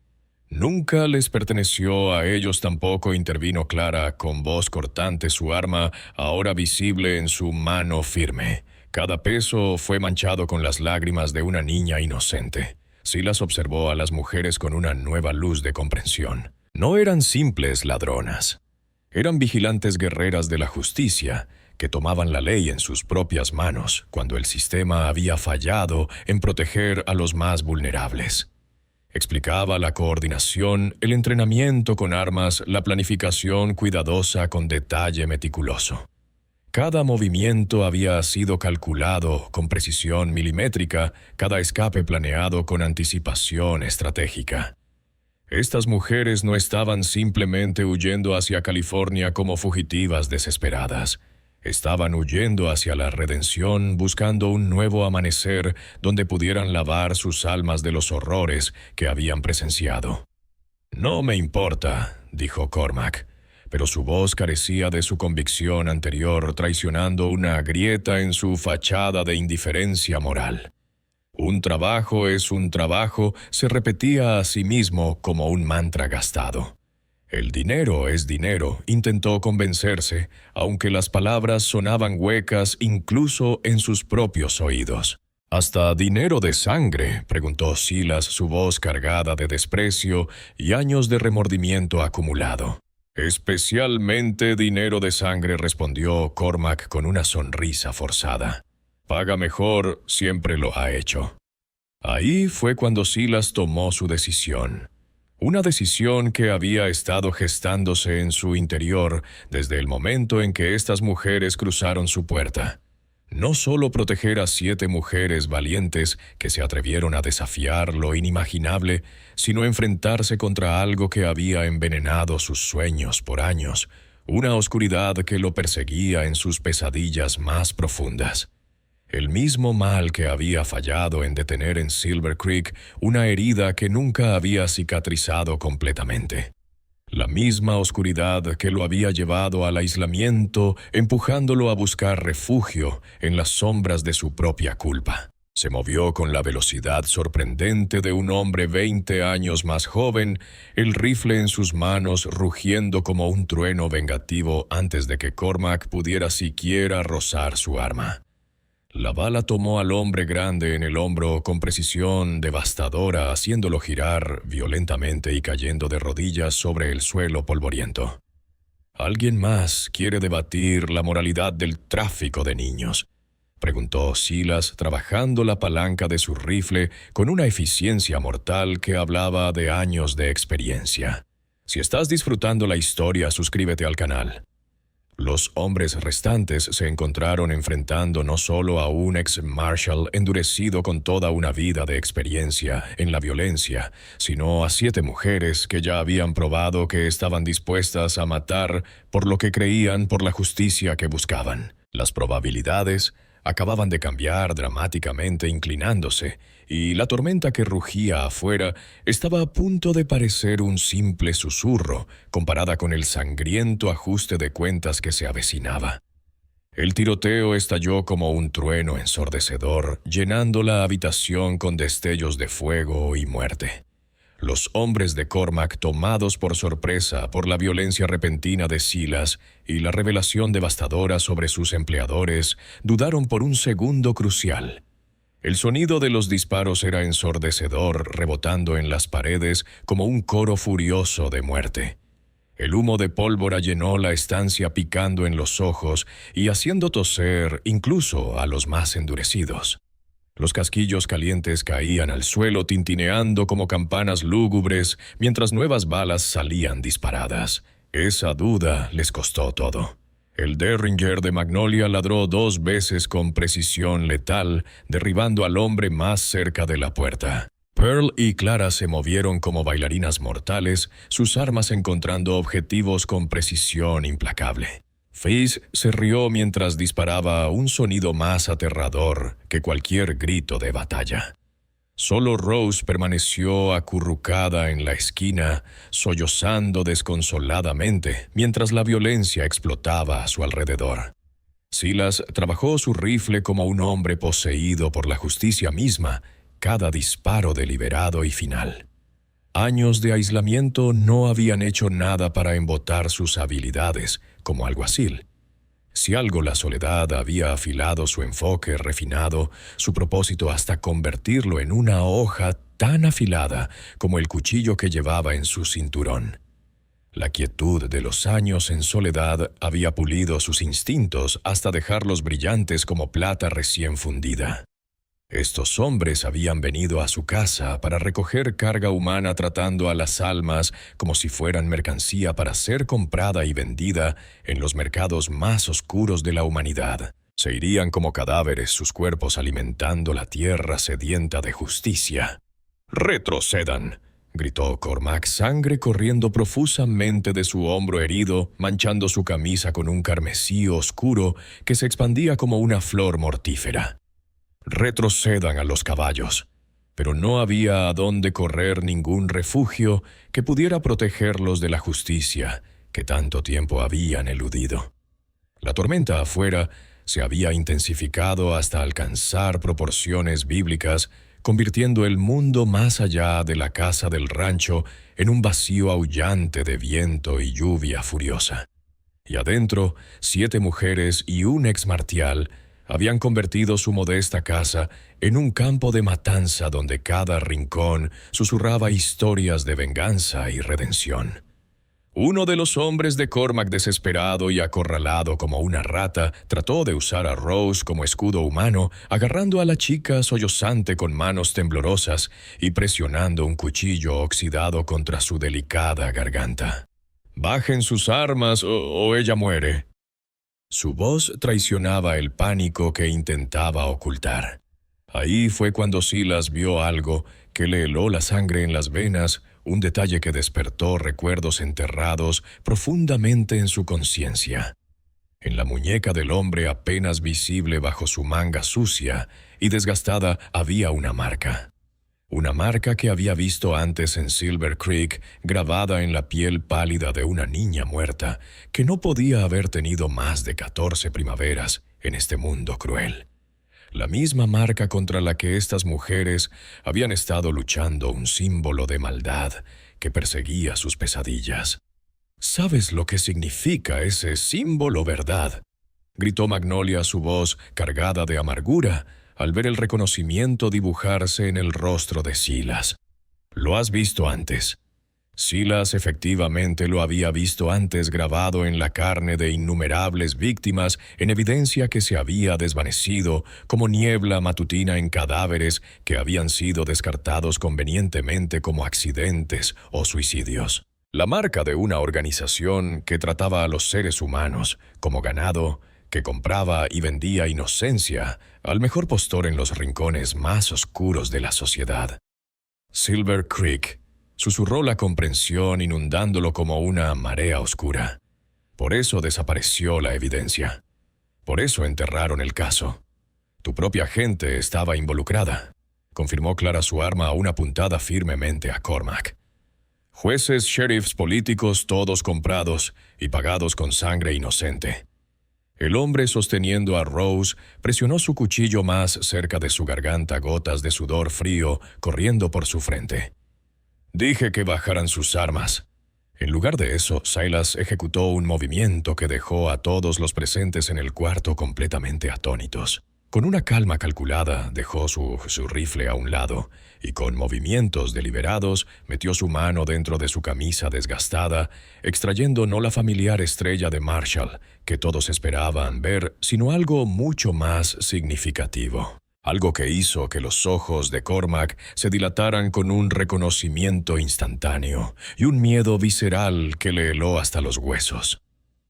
«Nunca les perteneció a ellos tampoco», intervino Clara, con voz cortante, su arma ahora visible en su mano firme. Cada peso fue manchado con las lágrimas de una niña inocente. Silas observó a las mujeres con una nueva luz de comprensión. No eran simples ladronas. Eran vigilantes guerreras de la justicia, que tomaban la ley en sus propias manos cuando el sistema había fallado en proteger a los más vulnerables. Explicaba la coordinación, el entrenamiento con armas, la planificación cuidadosa con detalle meticuloso. Cada movimiento había sido calculado con precisión milimétrica, cada escape planeado con anticipación estratégica. Estas mujeres no estaban simplemente huyendo hacia California como fugitivas desesperadas. Estaban huyendo hacia la redención, buscando un nuevo amanecer donde pudieran lavar sus almas de los horrores que habían presenciado. «No me importa», dijo Cormac, pero su voz carecía de su convicción anterior, traicionando una grieta en su fachada de indiferencia moral. «Un trabajo es un trabajo», se repetía a sí mismo como un mantra gastado. El dinero es dinero, intentó convencerse, aunque las palabras sonaban huecas incluso en sus propios oídos. ¿Hasta dinero de sangre?, preguntó Silas, su voz cargada de desprecio y años de remordimiento acumulado. Especialmente dinero de sangre, respondió Cormac con una sonrisa forzada. Paga mejor, siempre lo ha hecho. Ahí fue cuando Silas tomó su decisión. Una decisión que había estado gestándose en su interior desde el momento en que estas mujeres cruzaron su puerta. No solo proteger a 7 mujeres valientes que se atrevieron a desafiar lo inimaginable, sino enfrentarse contra algo que había envenenado sus sueños por años, una oscuridad que lo perseguía en sus pesadillas más profundas. El mismo mal que había fallado en detener en Silver Creek una herida que nunca había cicatrizado completamente. La misma oscuridad que lo había llevado al aislamiento, empujándolo a buscar refugio en las sombras de su propia culpa. Se movió con la velocidad sorprendente de un hombre 20 años más joven, el rifle en sus manos rugiendo como un trueno vengativo antes de que Cormac pudiera siquiera rozar su arma. La bala tomó al hombre grande en el hombro con precisión devastadora, haciéndolo girar violentamente y cayendo de rodillas sobre el suelo polvoriento. ¿Alguien más quiere debatir la moralidad del tráfico de niños?, preguntó Silas, trabajando la palanca de su rifle con una eficiencia mortal que hablaba de años de experiencia. Si estás disfrutando la historia, suscríbete al canal. Los hombres restantes se encontraron enfrentando no solo a un ex-marshal endurecido con toda una vida de experiencia en la violencia, sino a 7 mujeres que ya habían probado que estaban dispuestas a matar por lo que creían por la justicia que buscaban. Las probabilidades acababan de cambiar dramáticamente inclinándose, y la tormenta que rugía afuera estaba a punto de parecer un simple susurro comparada con el sangriento ajuste de cuentas que se avecinaba. El tiroteo estalló como un trueno ensordecedor, llenando la habitación con destellos de fuego y muerte. Los hombres de Cormac, tomados por sorpresa por la violencia repentina de Silas y la revelación devastadora sobre sus empleadores, dudaron por un segundo crucial. El sonido de los disparos era ensordecedor, rebotando en las paredes como un coro furioso de muerte. El humo de pólvora llenó la estancia, picando en los ojos y haciendo toser incluso a los más endurecidos. Los casquillos calientes caían al suelo tintineando como campanas lúgubres mientras nuevas balas salían disparadas. Esa duda les costó todo. El Derringer de Magnolia ladró 2 veces con precisión letal, derribando al hombre más cerca de la puerta. Pearl y Clara se movieron como bailarinas mortales, sus armas encontrando objetivos con precisión implacable. Faze se rió mientras disparaba un sonido más aterrador que cualquier grito de batalla. Solo Rose permaneció acurrucada en la esquina, sollozando desconsoladamente, mientras la violencia explotaba a su alrededor. Silas trabajó su rifle como un hombre poseído por la justicia misma, cada disparo deliberado y final. Años de aislamiento no habían hecho nada para embotar sus habilidades como alguacil. Si algo, la soledad había afilado su enfoque refinado, su propósito hasta convertirlo en una hoja tan afilada como el cuchillo que llevaba en su cinturón. La quietud de los años en soledad había pulido sus instintos hasta dejarlos brillantes como plata recién fundida. Estos hombres habían venido a su casa para recoger carga humana, tratando a las almas como si fueran mercancía para ser comprada y vendida en los mercados más oscuros de la humanidad. Se irían como cadáveres, sus cuerpos alimentando la tierra sedienta de justicia. «¡Retrocedan!», gritó Cormac, sangre corriendo profusamente de su hombro herido, manchando su camisa con un carmesí oscuro que se expandía como una flor mortífera. «Retrocedan a los caballos», pero no había a dónde correr, ningún refugio que pudiera protegerlos de la justicia que tanto tiempo habían eludido. La tormenta afuera se había intensificado hasta alcanzar proporciones bíblicas, convirtiendo el mundo más allá de la casa del rancho en un vacío aullante de viento y lluvia furiosa. Y adentro, 7 mujeres y un exmartial habían convertido su modesta casa en un campo de matanza donde cada rincón susurraba historias de venganza y redención. Uno de los hombres de Cormac, desesperado y acorralado como una rata, trató de usar a Rose como escudo humano, agarrando a la chica sollozante con manos temblorosas y presionando un cuchillo oxidado contra su delicada garganta. «Bajen sus armas o ella muere». Su voz traicionaba el pánico que intentaba ocultar. Ahí fue cuando Silas vio algo que le heló la sangre en las venas, un detalle que despertó recuerdos enterrados profundamente en su conciencia. En la muñeca del hombre, apenas visible bajo su manga sucia y desgastada, había una marca. Una marca que había visto antes en Silver Creek, grabada en la piel pálida de una niña muerta, que no podía haber tenido más de 14 primaveras en este mundo cruel. La misma marca contra la que estas mujeres habían estado luchando, un símbolo de maldad que perseguía sus pesadillas. «¿Sabes lo que significa ese símbolo, verdad?», gritó Magnolia, su voz cargada de amargura, al ver el reconocimiento dibujarse en el rostro de Silas. «Lo has visto antes». Silas efectivamente lo había visto antes, grabado en la carne de innumerables víctimas, en evidencia que se había desvanecido como niebla matutina en cadáveres que habían sido descartados convenientemente como accidentes o suicidios. La marca de una organización que trataba a los seres humanos como ganado, que compraba y vendía inocencia al mejor postor en los rincones más oscuros de la sociedad. Silver Creek, susurró la comprensión, inundándolo como una marea oscura. Por eso desapareció la evidencia. Por eso enterraron el caso. Tu propia gente estaba involucrada, confirmó Clara, su arma aún apuntada firmemente a Cormac. Jueces, sheriffs, políticos, todos comprados y pagados con sangre inocente. El hombre, sosteniendo a Rose, presionó su cuchillo más cerca de su garganta, gotas de sudor frío corriendo por su frente. Dije que bajaran sus armas. En lugar de eso, Silas ejecutó un movimiento que dejó a todos los presentes en el cuarto completamente atónitos. Con una calma calculada, dejó su rifle a un lado y con movimientos deliberados metió su mano dentro de su camisa desgastada, extrayendo no la familiar estrella de Marshall que todos esperaban ver, sino algo mucho más significativo. Algo que hizo que los ojos de Cormac se dilataran con un reconocimiento instantáneo y un miedo visceral que le heló hasta los huesos.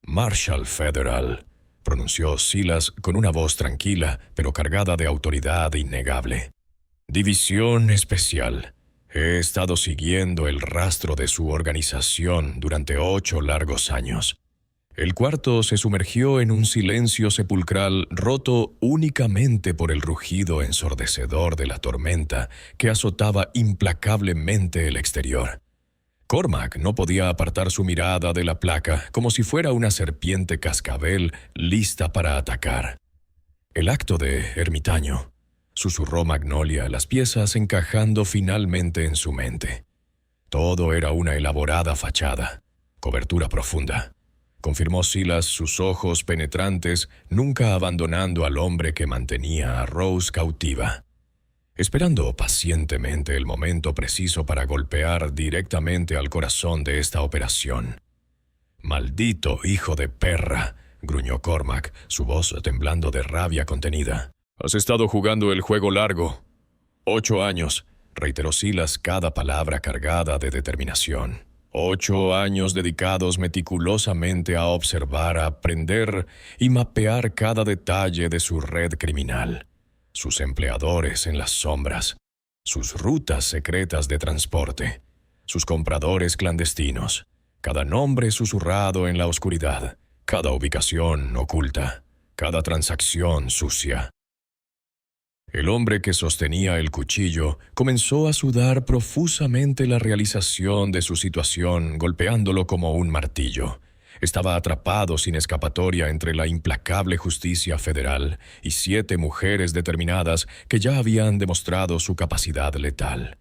«Marshall Federal», pronunció Silas con una voz tranquila, pero cargada de autoridad innegable. «División Especial. He estado siguiendo el rastro de su organización durante 8 largos años». El cuarto se sumergió en un silencio sepulcral roto únicamente por el rugido ensordecedor de la tormenta que azotaba implacablemente el exterior. Cormac no podía apartar su mirada de la placa como si fuera una serpiente cascabel lista para atacar. «El acto de ermitaño», susurró Magnolia, las piezas encajando finalmente en su mente. Todo era una elaborada fachada, cobertura profunda. Confirmó Silas, sus ojos penetrantes, nunca abandonando al hombre que mantenía a Rose cautiva. Esperando pacientemente el momento preciso para golpear directamente al corazón de esta operación. «Maldito hijo de perra», gruñó Cormac, su voz temblando de rabia contenida. «Has estado jugando el juego largo. 8 años», reiteró Silas, cada palabra cargada de determinación. 8 años dedicados meticulosamente a observar, a aprender y mapear cada detalle de su red criminal, sus empleadores en las sombras, sus rutas secretas de transporte, sus compradores clandestinos, cada nombre susurrado en la oscuridad, cada ubicación oculta, cada transacción sucia. El hombre que sostenía el cuchillo comenzó a sudar profusamente la realización de su situación, golpeándolo como un martillo. Estaba atrapado sin escapatoria entre la implacable justicia federal y 7 mujeres determinadas que ya habían demostrado su capacidad letal.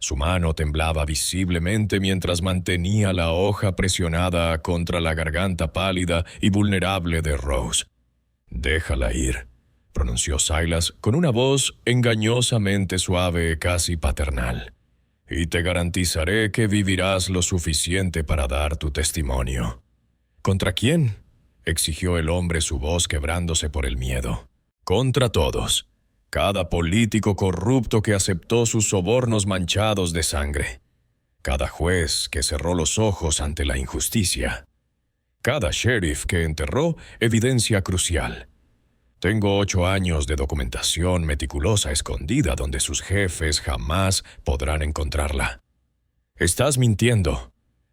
Su mano temblaba visiblemente mientras mantenía la hoja presionada contra la garganta pálida y vulnerable de Rose. «Déjala ir», pronunció Silas con una voz engañosamente suave, casi paternal. «Y te garantizaré que vivirás lo suficiente para dar tu testimonio». «¿Contra quién?», exigió el hombre, su voz quebrándose por el miedo. «Contra todos. Cada político corrupto que aceptó sus sobornos manchados de sangre. Cada juez que cerró los ojos ante la injusticia. Cada sheriff que enterró evidencia crucial. Tengo 8 años de documentación meticulosa escondida donde sus jefes jamás podrán encontrarla». «Estás mintiendo».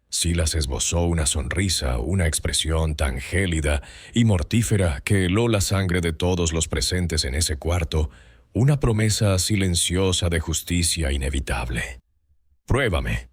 Silas esbozó una sonrisa, una expresión tan gélida y mortífera que heló la sangre de todos los presentes en ese cuarto, una promesa silenciosa de justicia inevitable. «Pruébame».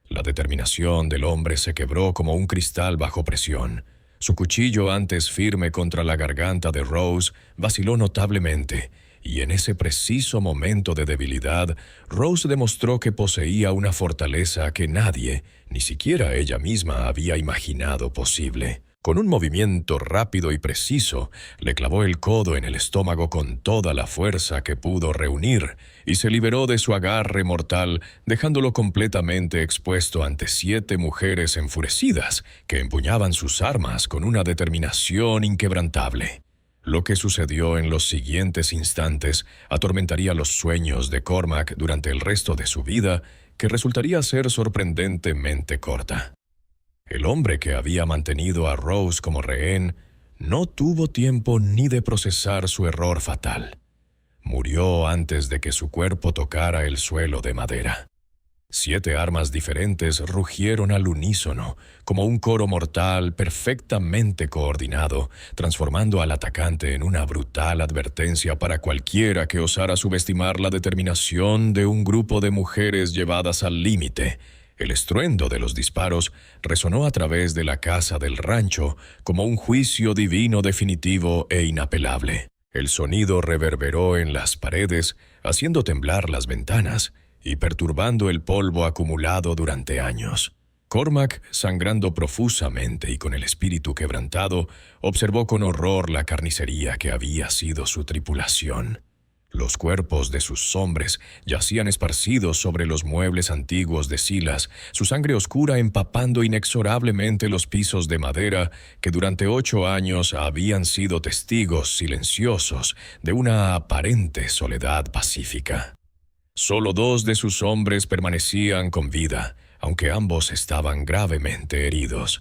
La determinación del hombre se quebró como un cristal bajo presión. Su cuchillo, antes firme contra la garganta de Rose, vaciló notablemente, y en ese preciso momento de debilidad, Rose demostró que poseía una fortaleza que nadie, ni siquiera ella misma, había imaginado posible. Con un movimiento rápido y preciso, le clavó el codo en el estómago con toda la fuerza que pudo reunir y se liberó de su agarre mortal, dejándolo completamente expuesto ante 7 mujeres enfurecidas que empuñaban sus armas con una determinación inquebrantable. Lo que sucedió en los siguientes instantes atormentaría los sueños de Cormac durante el resto de su vida, que resultaría ser sorprendentemente corta. El hombre que había mantenido a Rose como rehén no tuvo tiempo ni de procesar su error fatal. Murió antes de que su cuerpo tocara el suelo de madera. 7 armas diferentes rugieron al unísono, como un coro mortal perfectamente coordinado, transformando al atacante en una brutal advertencia para cualquiera que osara subestimar la determinación de un grupo de mujeres llevadas al límite. El estruendo de los disparos resonó a través de la casa del rancho como un juicio divino definitivo e inapelable. El sonido reverberó en las paredes, haciendo temblar las ventanas y perturbando el polvo acumulado durante años. Cormac, sangrando profusamente y con el espíritu quebrantado, observó con horror la carnicería que había sido su tripulación. Los cuerpos de sus hombres yacían esparcidos sobre los muebles antiguos de Silas, su sangre oscura empapando inexorablemente los pisos de madera que durante 8 años habían sido testigos silenciosos de una aparente soledad pacífica. Solo 2 de sus hombres permanecían con vida, aunque ambos estaban gravemente heridos.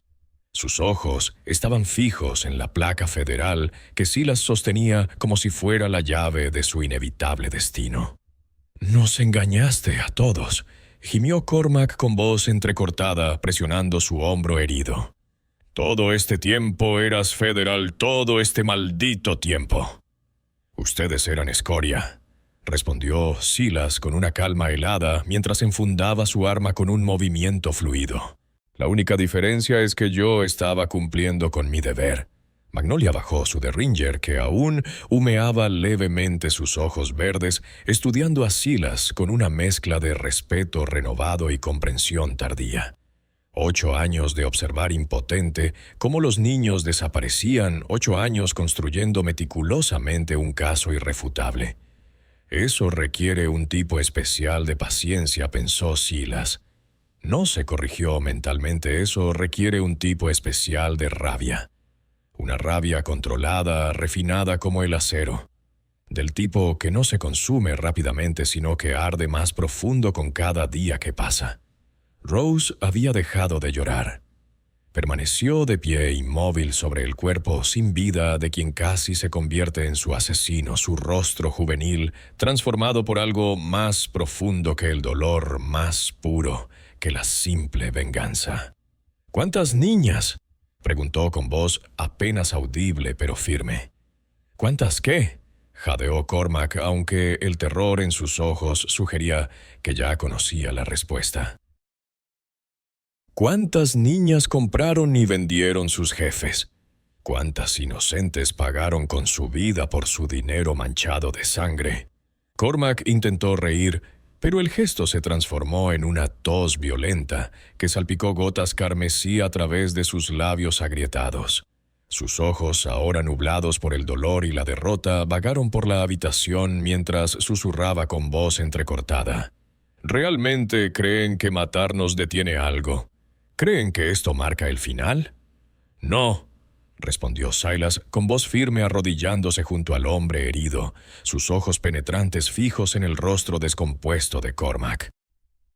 Sus ojos estaban fijos en la placa federal que Silas sostenía como si fuera la llave de su inevitable destino. «Nos engañaste a todos», gimió Cormac con voz entrecortada, presionando su hombro herido. «Todo este tiempo eras federal, todo este maldito tiempo». «Ustedes eran escoria», respondió Silas con una calma helada mientras enfundaba su arma con un movimiento fluido. «La única diferencia es que yo estaba cumpliendo con mi deber». Magnolia bajó su derringer, que aún humeaba levemente sus ojos verdes, estudiando a Silas con una mezcla de respeto renovado y comprensión tardía. 8 años de observar impotente cómo los niños desaparecían, 8 años construyendo meticulosamente un caso irrefutable. «Eso requiere un tipo especial de paciencia», pensó Silas. No se corrigió mentalmente, eso requiere un tipo especial de rabia. Una rabia controlada, refinada como el acero. Del tipo que no se consume rápidamente, sino que arde más profundo con cada día que pasa. Rose había dejado de llorar. Permaneció de pie, inmóvil sobre el cuerpo sin vida de quien casi se convierte en su asesino, su rostro juvenil, transformado por algo más profundo que el dolor, más puro que la simple venganza. «¿Cuántas niñas?», preguntó con voz apenas audible pero firme. «¿Cuántas qué?», jadeó Cormac, aunque el terror en sus ojos sugería que ya conocía la respuesta. ¿Cuántas niñas compraron y vendieron sus jefes? ¿Cuántas inocentes pagaron con su vida por su dinero manchado de sangre? Cormac intentó reír, pero el gesto se transformó en una tos violenta que salpicó gotas carmesí a través de sus labios agrietados. Sus ojos, ahora nublados por el dolor y la derrota, vagaron por la habitación mientras susurraba con voz entrecortada. ¿Realmente creen que matarnos detiene algo? ¿Creen que esto marca el final? No, respondió Silas con voz firme, arrodillándose junto al hombre herido, sus ojos penetrantes fijos en el rostro descompuesto de Cormac.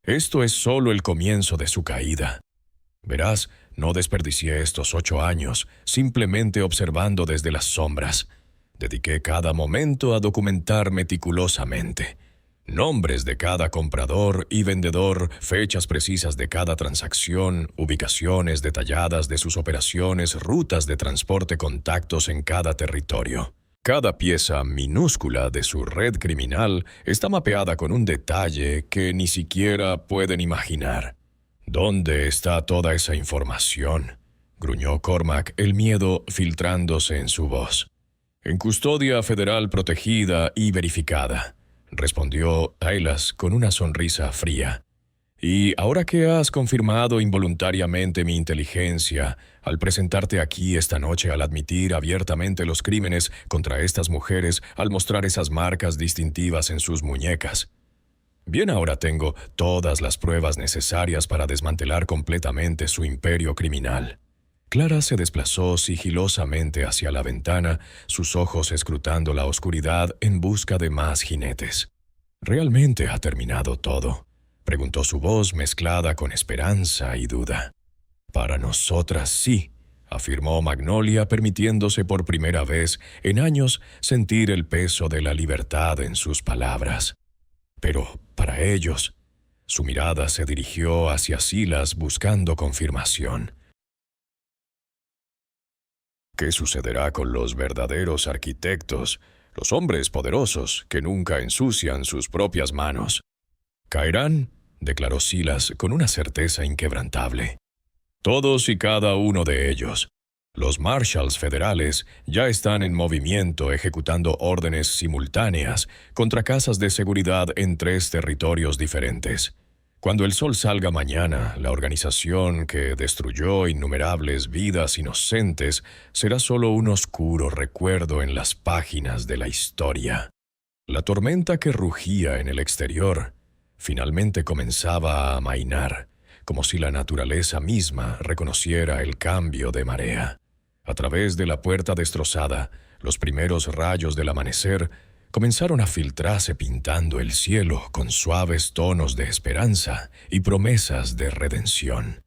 Esto es solo el comienzo de su caída. Verás, no desperdicié estos 8 años simplemente observando desde las sombras. Dediqué cada momento a documentar meticulosamente. Nombres de cada comprador y vendedor, fechas precisas de cada transacción, ubicaciones detalladas de sus operaciones, rutas de transporte, contactos en cada territorio. Cada pieza minúscula de su red criminal está mapeada con un detalle que ni siquiera pueden imaginar. ¿Dónde está toda esa información?, gruñó Cormac, el miedo filtrándose en su voz. En custodia federal protegida y verificada, respondió Silas con una sonrisa fría. Y ahora que has confirmado involuntariamente mi inteligencia al presentarte aquí esta noche, al admitir abiertamente los crímenes contra estas mujeres, al mostrar esas marcas distintivas en sus muñecas, bien, ahora tengo todas las pruebas necesarias para desmantelar completamente su imperio criminal. Clara se desplazó sigilosamente hacia la ventana, sus ojos escrutando la oscuridad en busca de más jinetes. ¿Realmente ha terminado todo?, preguntó su voz mezclada con esperanza y duda. Para nosotras sí, afirmó Magnolia, permitiéndose por primera vez en años sentir el peso de la libertad en sus palabras. Pero para ellos, su mirada se dirigió hacia Silas buscando confirmación. ¿Qué sucederá con los verdaderos arquitectos, los hombres poderosos que nunca ensucian sus propias manos? Caerán, declaró Silas con una certeza inquebrantable. Todos y cada uno de ellos. Los Marshals federales ya están en movimiento ejecutando órdenes simultáneas contra casas de seguridad en 3 territorios diferentes. Cuando el sol salga mañana, la organización que destruyó innumerables vidas inocentes será solo un oscuro recuerdo en las páginas de la historia. La tormenta que rugía en el exterior finalmente comenzaba a amainar, como si la naturaleza misma reconociera el cambio de marea. A través de la puerta destrozada, los primeros rayos del amanecer comenzaron a filtrarse pintando el cielo con suaves tonos de esperanza y promesas de redención.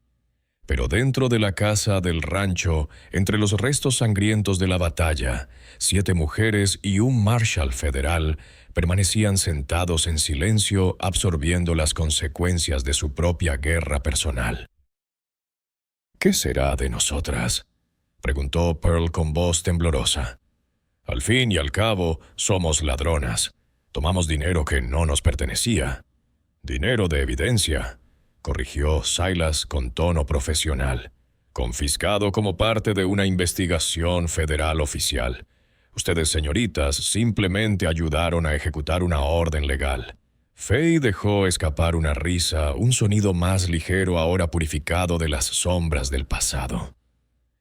Pero dentro de la casa del rancho, entre los restos sangrientos de la batalla, 7 mujeres y un marshal federal permanecían sentados en silencio, absorbiendo las consecuencias de su propia guerra personal. ¿Qué será de nosotras?, preguntó Pearl con voz temblorosa. Al fin y al cabo, somos ladronas. Tomamos dinero que no nos pertenecía. Dinero de evidencia, corrigió Silas con tono profesional. Confiscado como parte de una investigación federal oficial. Ustedes, señoritas, simplemente ayudaron a ejecutar una orden legal. Faye dejó escapar una risa, un sonido más ligero ahora purificado de las sombras del pasado.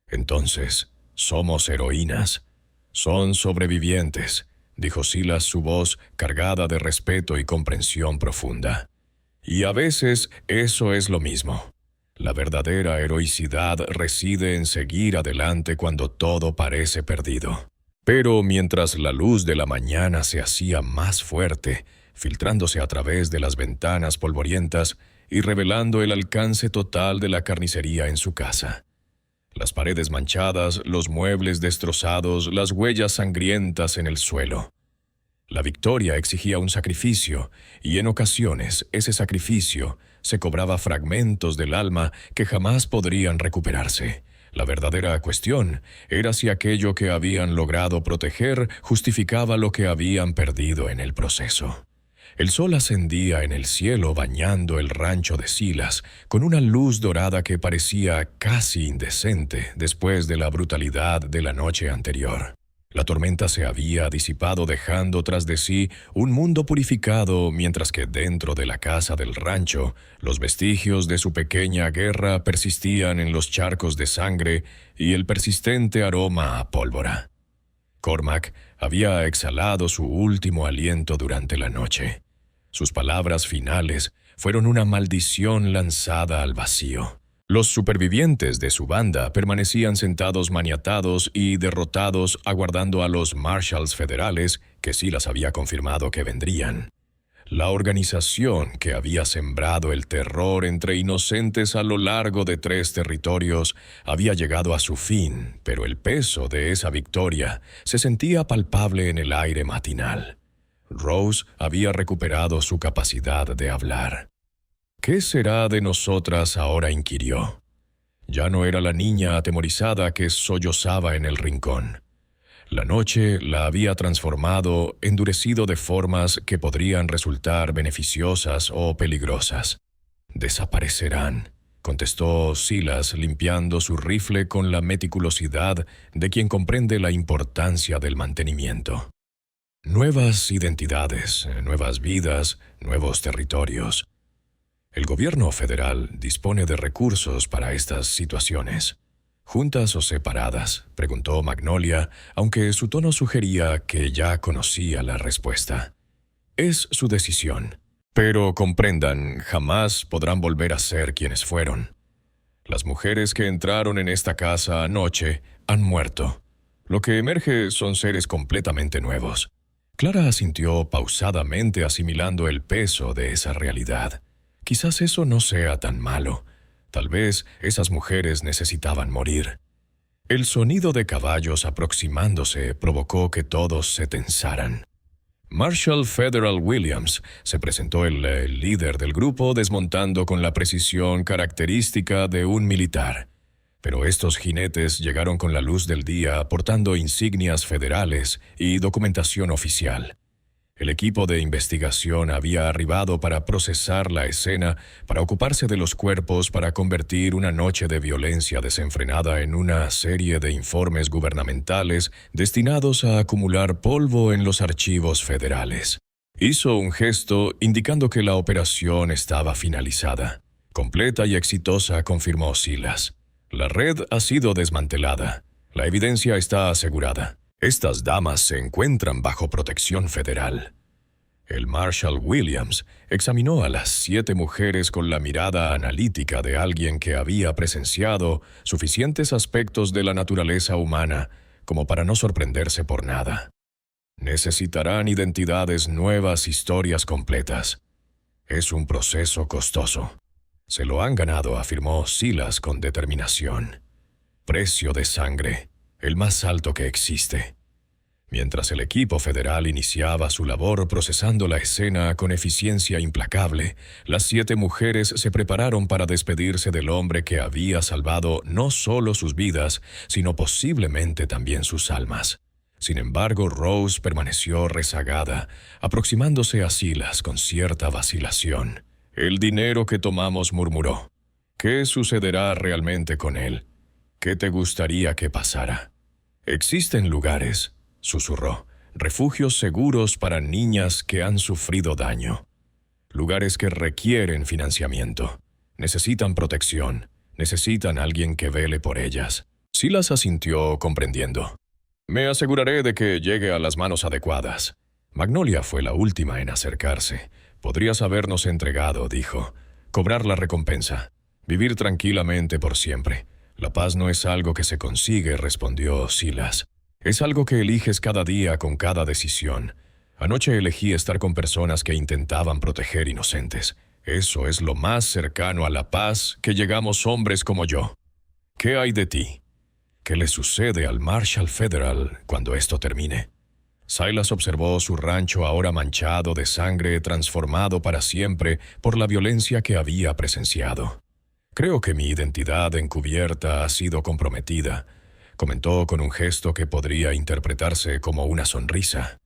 Entonces, somos heroínas. Son sobrevivientes, dijo Silas, su voz cargada de respeto y comprensión profunda. Y a veces eso es lo mismo. La verdadera heroicidad reside en seguir adelante cuando todo parece perdido. Pero mientras la luz de la mañana se hacía más fuerte, filtrándose a través de las ventanas polvorientas y revelando el alcance total de la carnicería en su casa. Las paredes manchadas, los muebles destrozados, las huellas sangrientas en el suelo. La victoria exigía un sacrificio, y en ocasiones ese sacrificio se cobraba fragmentos del alma que jamás podrían recuperarse. La verdadera cuestión era si aquello que habían logrado proteger justificaba lo que habían perdido en el proceso. El sol ascendía en el cielo bañando el rancho de Silas con una luz dorada que parecía casi indecente después de la brutalidad de la noche anterior. La tormenta se había disipado dejando tras de sí un mundo purificado, mientras que dentro de la casa del rancho los vestigios de su pequeña guerra persistían en los charcos de sangre y el persistente aroma a pólvora. Cormac había exhalado su último aliento durante la noche. Sus palabras finales fueron una maldición lanzada al vacío. Los supervivientes de su banda permanecían sentados maniatados y derrotados aguardando a los Marshals federales que Silas había confirmado que vendrían. La organización que había sembrado el terror entre inocentes a lo largo de 3 territorios había llegado a su fin, pero el peso de esa victoria se sentía palpable en el aire matinal. Rose había recuperado su capacidad de hablar. ¿Qué será de nosotras ahora?, inquirió. Ya no era la niña atemorizada que sollozaba en el rincón. La noche la había transformado, endurecido de formas que podrían resultar beneficiosas o peligrosas. «Desaparecerán», contestó Silas, limpiando su rifle con la meticulosidad de quien comprende la importancia del mantenimiento. Nuevas identidades, nuevas vidas, nuevos territorios. El gobierno federal dispone de recursos para estas situaciones. ¿Juntas o separadas?, preguntó Magnolia, aunque su tono sugería que ya conocía la respuesta. Es su decisión. Pero comprendan, jamás podrán volver a ser quienes fueron. Las mujeres que entraron en esta casa anoche han muerto. Lo que emerge son seres completamente nuevos. Clara asintió pausadamente, asimilando el peso de esa realidad. Quizás eso no sea tan malo. Tal vez esas mujeres necesitaban morir. El sonido de caballos aproximándose provocó que todos se tensaran. Marshal Federal Williams se presentó el líder del grupo, desmontando con la precisión característica de un militar. Pero estos jinetes llegaron con la luz del día portando insignias federales y documentación oficial. El equipo de investigación había arribado para procesar la escena, para ocuparse de los cuerpos, para convertir una noche de violencia desenfrenada en una serie de informes gubernamentales destinados a acumular polvo en los archivos federales. Hizo un gesto indicando que la operación estaba finalizada. Completa y exitosa, confirmó Silas. La red ha sido desmantelada. La evidencia está asegurada. Estas damas se encuentran bajo protección federal. El Marshal Williams examinó a las 7 mujeres con la mirada analítica de alguien que había presenciado suficientes aspectos de la naturaleza humana como para no sorprenderse por nada. Necesitarán identidades nuevas, historias completas. Es un proceso costoso. Se lo han ganado, afirmó Silas con determinación. Precio de sangre, el más alto que existe. Mientras el equipo federal iniciaba su labor procesando la escena con eficiencia implacable, las 7 mujeres se prepararon para despedirse del hombre que había salvado no solo sus vidas, sino posiblemente también sus almas. Sin embargo, Rose permaneció rezagada, aproximándose a Silas con cierta vacilación. «El dinero que tomamos», murmuró. «¿Qué sucederá realmente con él? ¿Qué te gustaría que pasara?» «Existen lugares», susurró, «refugios seguros para niñas que han sufrido daño. Lugares que requieren financiamiento. Necesitan protección. Necesitan alguien que vele por ellas». Silas asintió, comprendiendo. «Me aseguraré de que llegue a las manos adecuadas». Magnolia fue la última en acercarse. «Podrías habernos entregado», dijo. «Cobrar la recompensa. Vivir tranquilamente por siempre. La paz no es algo que se consigue», respondió Silas. «Es algo que eliges cada día con cada decisión. Anoche elegí estar con personas que intentaban proteger inocentes. Eso es lo más cercano a la paz que llegamos hombres como yo. ¿Qué hay de ti? ¿Qué le sucede al Marshal Federal cuando esto termine?» Silas observó su rancho ahora manchado de sangre, transformado para siempre por la violencia que había presenciado. «Creo que mi identidad encubierta ha sido comprometida», comentó con un gesto que podría interpretarse como una sonrisa.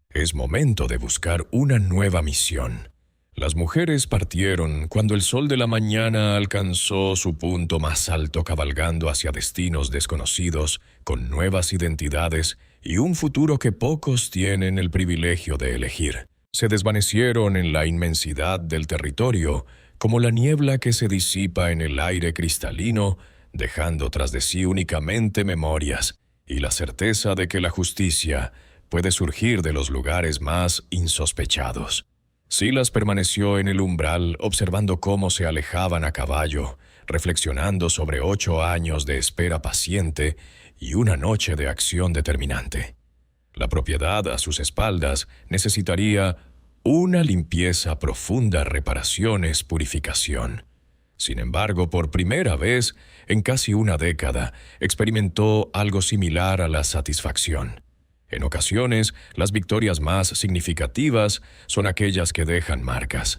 Es momento de buscar una nueva misión. Las mujeres partieron cuando el sol de la mañana alcanzó su punto más alto, cabalgando hacia destinos desconocidos, con nuevas identidades y un futuro que pocos tienen el privilegio de elegir. Se desvanecieron en la inmensidad del territorio, como la niebla que se disipa en el aire cristalino, dejando tras de sí únicamente memorias y la certeza de que la justicia puede surgir de los lugares más insospechados. Silas permaneció en el umbral observando cómo se alejaban a caballo, reflexionando sobre 8 años de espera paciente y una noche de acción determinante. La propiedad a sus espaldas necesitaría una limpieza profunda, reparaciones, purificación. Sin embargo, por primera vez en casi una década, experimentó algo similar a la satisfacción. En ocasiones, las victorias más significativas son aquellas que dejan marcas.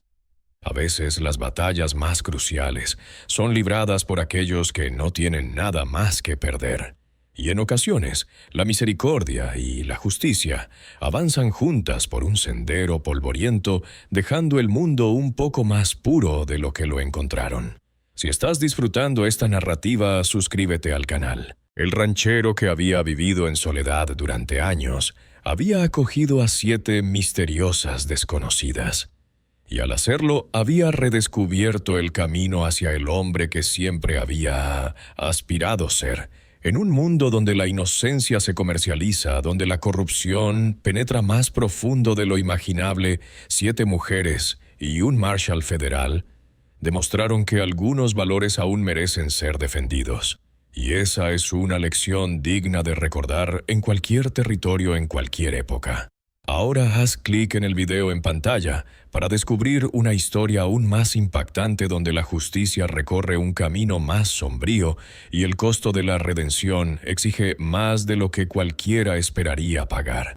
A veces, las batallas más cruciales son libradas por aquellos que no tienen nada más que perder. Y en ocasiones, la misericordia y la justicia avanzan juntas por un sendero polvoriento, dejando el mundo un poco más puro de lo que lo encontraron. Si estás disfrutando esta narrativa, suscríbete al canal. El ranchero, que había vivido en soledad durante años, había acogido a 7 misteriosas desconocidas. Y al hacerlo, había redescubierto el camino hacia el hombre que siempre había aspirado ser. En un mundo donde la inocencia se comercializa, donde la corrupción penetra más profundo de lo imaginable, 7 mujeres y un Marshal federal demostraron que algunos valores aún merecen ser defendidos. Y esa es una lección digna de recordar en cualquier territorio, en cualquier época. Ahora haz clic en el video en pantalla para descubrir una historia aún más impactante donde la justicia recorre un camino más sombrío y el costo de la redención exige más de lo que cualquiera esperaría pagar.